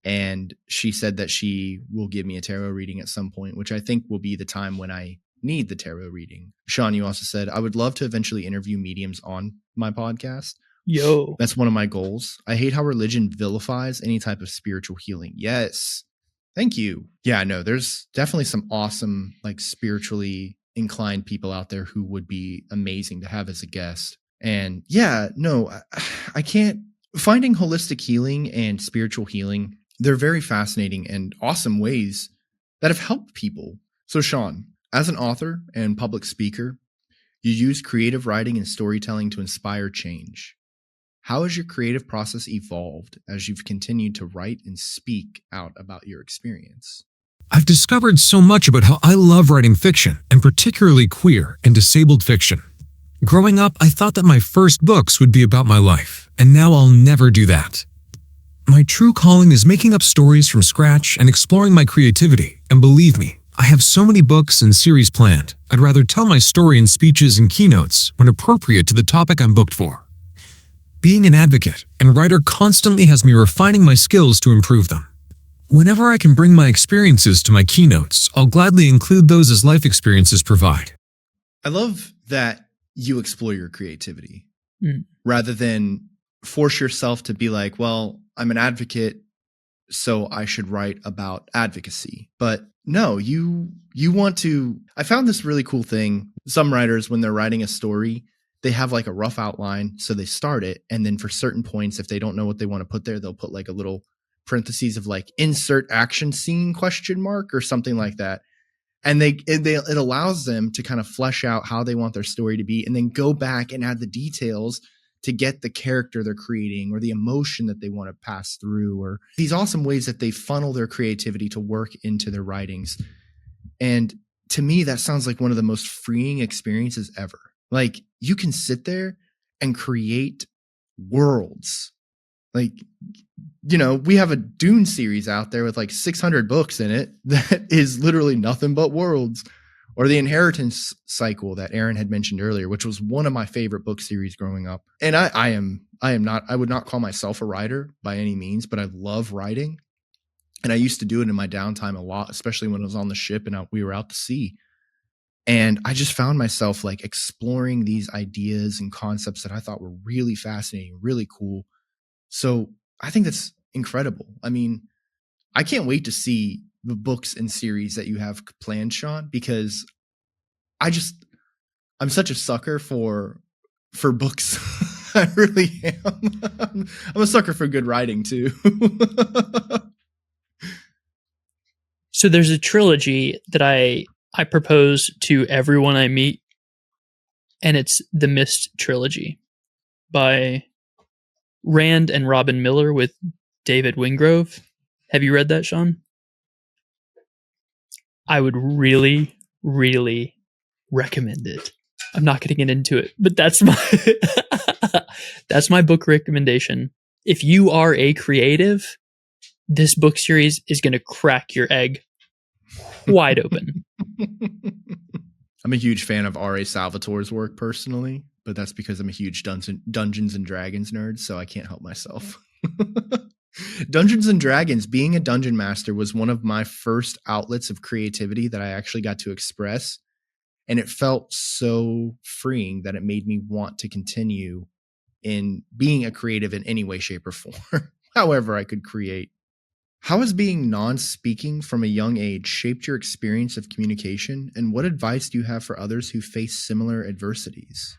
and she said that she will give me a tarot reading at some point, which I think will be the time when I need the tarot reading. Sean, you also said, I would love to eventually interview mediums on my podcast. Yo. That's one of my goals. I hate how religion vilifies any type of spiritual healing. Yes. Thank you. Yeah, no, there's definitely some awesome, like, spiritually inclined people out there who would be amazing to have as a guest. And yeah, no, I can't. Finding holistic healing and spiritual healing, they're very fascinating and awesome ways that have helped people. So Sean, as an author and public speaker, you use creative writing and storytelling to inspire change. How has your creative process evolved as you've continued to write and speak out about your experience? I've discovered so much about how I love writing fiction, and particularly queer and disabled fiction. Growing up, I thought that my first books would be about my life, and now I'll never do that. My true calling is making up stories from scratch and exploring my creativity, and believe me, I have so many books and series planned. I'd rather tell my story in speeches and keynotes when appropriate to the topic I'm booked for. Being an advocate and writer constantly has me refining my skills to improve them. Whenever I can bring my experiences to my keynotes, I'll gladly include those as life experiences provide. I love that you explore your creativity rather than force yourself to be like, well, I'm an advocate, so I should write about advocacy. But no, you want to. I found this really cool thing. Some writers, when they're writing a story, they have like a rough outline. So they start it. And then for certain points, if they don't know what they want to put there, they'll put like a little parentheses of like insert action scene ? Or something like that. And it allows them to kind of flesh out how they want their story to be and then go back and add the details to get the character they're creating or the emotion that they want to pass through, or these awesome ways that they funnel their creativity to work into their writings. And to me, that sounds like one of the most freeing experiences ever. Like, you can sit there and create worlds. Like, you know, we have a Dune series out there with like 600 books in it that is literally nothing but worlds. Or the Inheritance Cycle that Aaron had mentioned earlier, which was one of my favorite book series growing up. And I would not call myself a writer by any means, but I love writing. And I used to do it in my downtime a lot, especially when I was on the ship and we were out to sea. And I just found myself like exploring these ideas and concepts that I thought were really fascinating, really cool. So I think that's incredible. I mean, I can't wait to see the books and series that you have planned, Sean, because I'm such a sucker for books. I really am. I'm a sucker for good writing too. So there's a trilogy that I propose to everyone I meet, and it's the Mist trilogy by Rand and Robin Miller with David Wingrove. Have you read that, Sean? I would really, really recommend it. I'm not going to get into it, but that's my book recommendation. If you are a creative, this book series is going to crack your egg wide open. I'm a huge fan of R.A. Salvatore's work personally, but that's because I'm a huge Dungeons and Dragons nerd, so I can't help myself. Dungeons and Dragons, being a dungeon master, was one of my first outlets of creativity that I actually got to express. And it felt so freeing that it made me want to continue in being a creative in any way, shape, or form, however I could create. How has being non-speaking from a young age shaped your experience of communication, and what advice do you have for others who face similar adversities?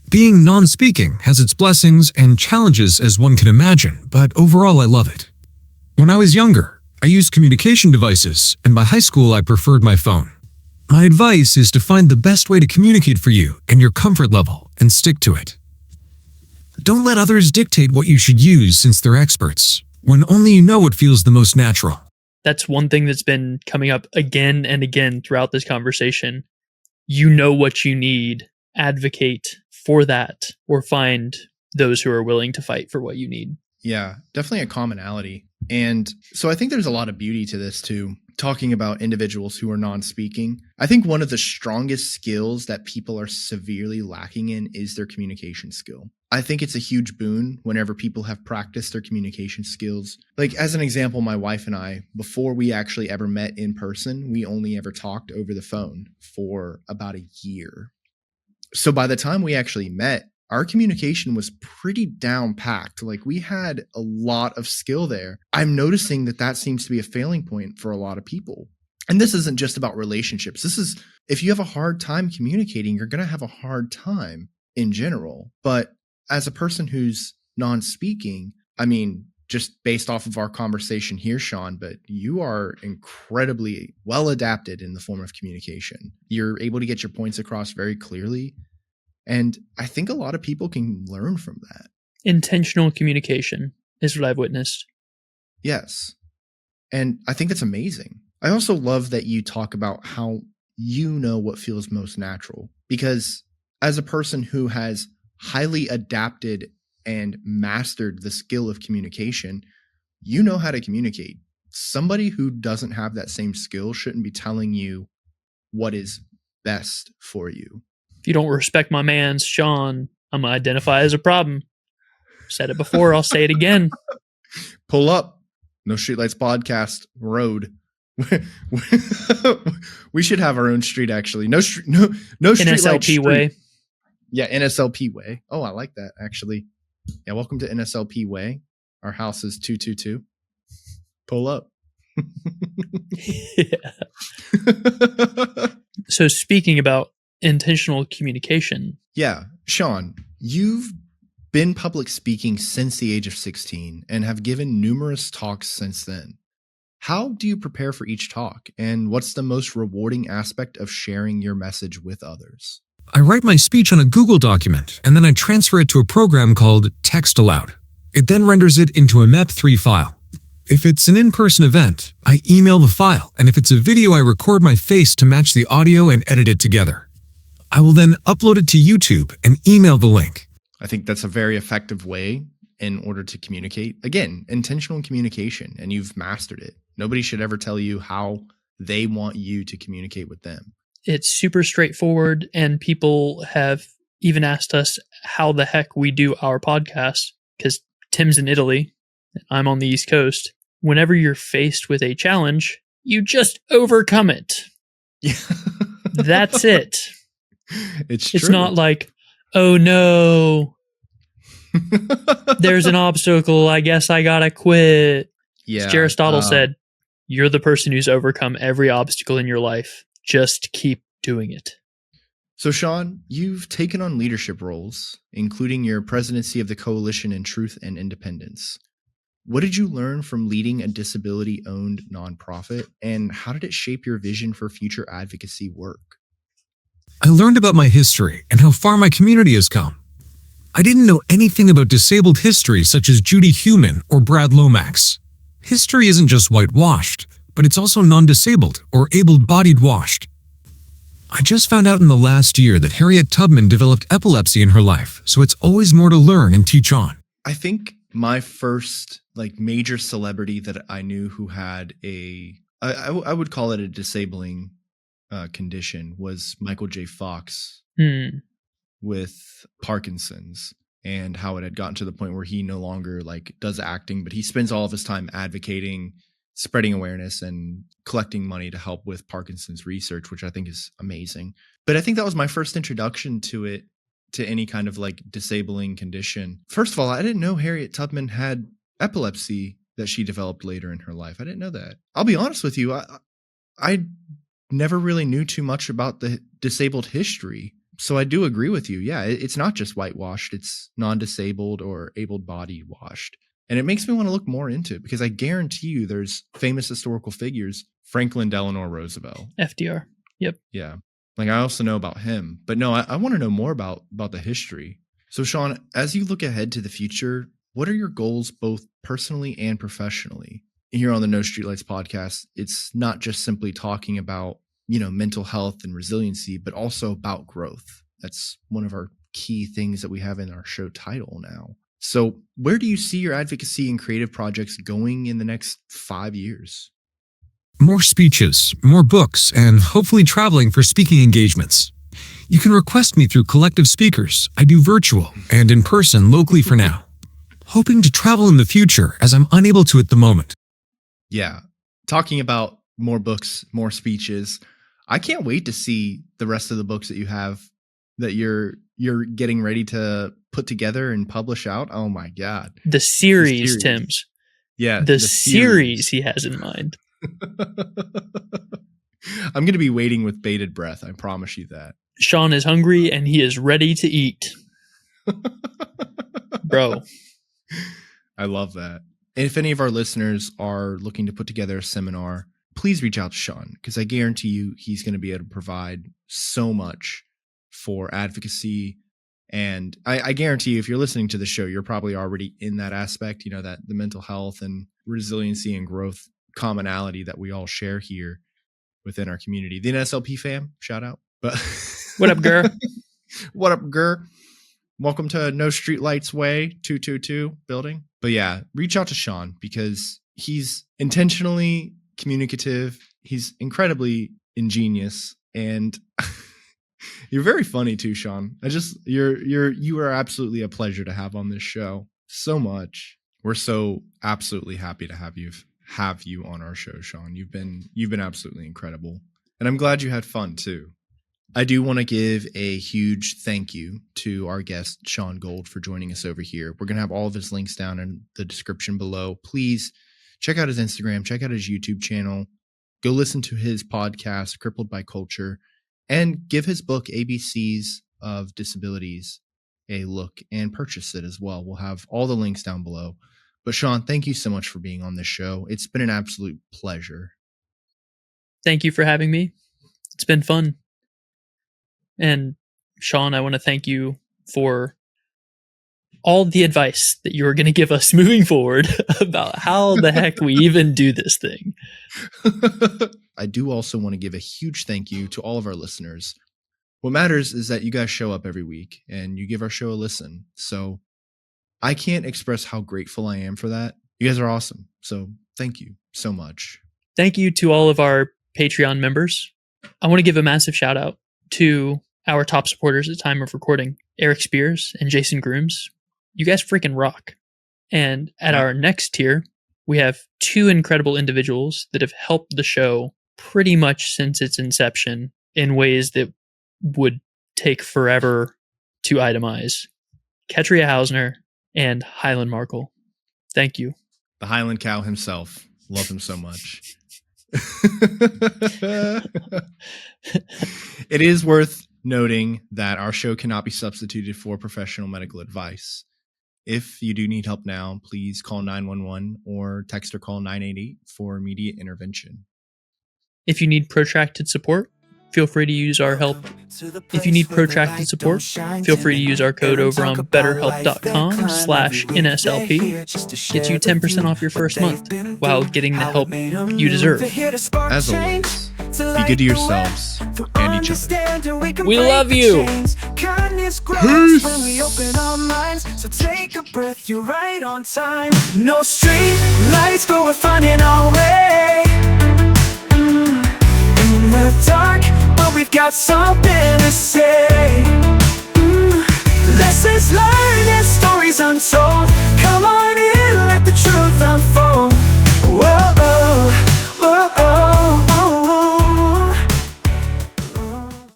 Being non-speaking has its blessings and challenges as one can imagine, but overall I love it. When I was younger, I used communication devices, and by high school I preferred my phone. My advice is to find the best way to communicate for you and your comfort level and stick to it. Don't let others dictate what you should use since they're experts, when only you know what feels the most natural. That's one thing that's been coming up again and again throughout this conversation. You know what you need. Advocate for that, or find those who are willing to fight for what you need. Yeah, definitely a commonality. And so I think there's a lot of beauty to this too. Talking about individuals who are non-speaking, I think one of the strongest skills that people are severely lacking in is their communication skill. I think it's a huge boon whenever people have practiced their communication skills. Like, as an example, my wife and I, before we actually ever met in person, we only ever talked over the phone for about a year. So by the time we actually met, our communication was pretty down packed. Like, we had a lot of skill there. I'm noticing that seems to be a failing point for a lot of people. And this isn't just about relationships. This is, if you have a hard time communicating, you're going to have a hard time in general. But as a person who's non-speaking, I mean, just based off of our conversation here, Sean, but you are incredibly well adapted in the form of communication. You're able to get your points across very clearly. And I think a lot of people can learn from that. Intentional communication is what I've witnessed. Yes. And I think that's amazing. I also love that you talk about how you know what feels most natural, because as a person who has highly adapted and mastered the skill of communication, you know how to communicate. Somebody who doesn't have that same skill shouldn't be telling you what is best for you. If you don't respect my man's Sean, I'm going to identify as a problem. Said it before, I'll say it again. Pull up. No Streetlights Podcast Road. We should have our own street, actually. No Streetlight NSLP Street. way. Yeah, NSLP Way. Oh, I like that, actually. Yeah, welcome to NSLP Way. Our house is 222. Pull up. Yeah. So speaking about intentional communication. Yeah. Sean, you've been public speaking since the age of 16 and have given numerous talks since then. How do you prepare for each talk, and what's the most rewarding aspect of sharing your message with others? I write my speech on a Google document, and then I transfer it to a program called Text Aloud. It then renders it into a MEP3 file. If it's an in-person event, I email the file, and if it's a video, I record my face to match the audio and edit it together. I will then upload it to YouTube and email the link. I think that's a very effective way in order to communicate. Again, intentional communication, and you've mastered it. Nobody should ever tell you how they want you to communicate with them. It's super straightforward, and people have even asked us how the heck we do our podcast, because Tim's in Italy, I'm on the East Coast. Whenever you're faced with a challenge, you just overcome it. Yeah. That's it. It's It's true. not like, oh no, there's an obstacle, I guess I gotta quit. Yeah. As Aristotle said, you're the person who's overcome every obstacle in your life. Just keep doing it. So, Sean, you've taken on leadership roles, including your presidency of the Coalition in Truth and Independence. What did you learn from leading a disability-owned nonprofit, and how did it shape your vision for future advocacy work? I learned about my history and how far my community has come. I didn't know anything about disabled history such as Judy Heumann or Brad Lomax. History isn't just whitewashed, but it's also non-disabled or able-bodied washed. I just found out in the last year that Harriet Tubman developed epilepsy in her life, so it's always more to learn and teach on. I think my first major celebrity that I knew who had I would call it a disabling condition was Michael J. Fox with Parkinson's, and how it had gotten to the point where he no longer does acting, but he spends all of his time advocating, spreading awareness, and collecting money to help with Parkinson's research, which I think is amazing. But I think that was my first introduction to it, to any kind of disabling condition. First of all, I didn't know Harriet Tubman had epilepsy that she developed later in her life. I didn't know that. I'll be honest with you. I never really knew too much about the disabled history. So I do agree with you. Yeah, it's not just whitewashed. It's non-disabled or able-bodied washed. And it makes me want to look more into it, because I guarantee you there's famous historical figures, Franklin Delano Roosevelt. FDR. Yep. Yeah. I also know about him. But no, I want to know more about the history. So Sean, as you look ahead to the future, what are your goals both personally and professionally? Here on the No Streetlights podcast, it's not just simply talking about, mental health and resiliency, but also about growth. That's one of our key things that we have in our show title now. So where do you see your advocacy and creative projects going in the next 5 years? More speeches, more books, and hopefully traveling for speaking engagements. You can request me through Collective Speakers. I do virtual and in person locally for now. Hoping to travel in the future, as I'm unable to at the moment. Yeah. Talking about more books, more speeches. I can't wait to see the rest of the books that you have that you're getting ready to put together and publish out. Oh my God. The series, Tim's. Yeah. The series he has in mind. I'm going to be waiting with bated breath. I promise you that. Sean is hungry and he is ready to eat. Bro. I love that. And if any of our listeners are looking to put together a seminar, please reach out to Sean, because I guarantee you he's going to be able to provide so much for advocacy. And I guarantee you, if you're listening to the show, you're probably already in that aspect, that the mental health and resiliency and growth commonality that we all share here within our community. The NSLP fam, shout out. But what up, Gur? What up, Gur? Welcome to No Streetlights Way 222 building. But yeah, reach out to Sean, because he's intentionally communicative. He's incredibly ingenious, and you're very funny too, Sean. You are absolutely a pleasure to have on this show. So much. We're so absolutely happy to have you on our show, Sean. You've been absolutely incredible, and I'm glad you had fun too. I do want to give a huge thank you to our guest, Sean Gold, for joining us over here. We're going to have all of his links down in the description below. Please check out his Instagram, check out his YouTube channel, go listen to his podcast, Crippled by Culture, and give his book, ABCs of Disabilities, a look and purchase it as well. We'll have all the links down below. But Sean, thank you so much for being on this show. It's been an absolute pleasure. Thank you for having me. It's been fun. And Sean, I want to thank you for all the advice that you are going to give us moving forward about how the heck we even do this thing. I do also want to give a huge thank you to all of our listeners. What matters is that you guys show up every week and you give our show a listen. So I can't express how grateful I am for that. You guys are awesome. So thank you so much. Thank you to all of our Patreon members. I want to give a massive shout out to our top supporters at time of recording, Eric Spears and Jason Grooms. You guys freaking rock. And at our next tier, we have two incredible individuals that have helped the show pretty much since its inception in ways that would take forever to itemize. Ketria Hausner and Highland Markle. Thank you. The Highland Cow himself. Love him so much. It is worth noting that our show cannot be substituted for professional medical advice. If you do need help now, please call 911 or text or call 988 for immediate intervention. If you need protracted support, feel free to use our help. If you need protracted support, feel free to use our code over on betterhelp.com/NSLP. Gets you 10% off your first month while getting the help you deserve. As always, be good to yourselves and each other. We love you. Peace. When we open our minds, so take a breath, you're right on time. No street lights, but we're finding our way. In the dark, but we've got something to say. Lessons learned and stories untold. Come on.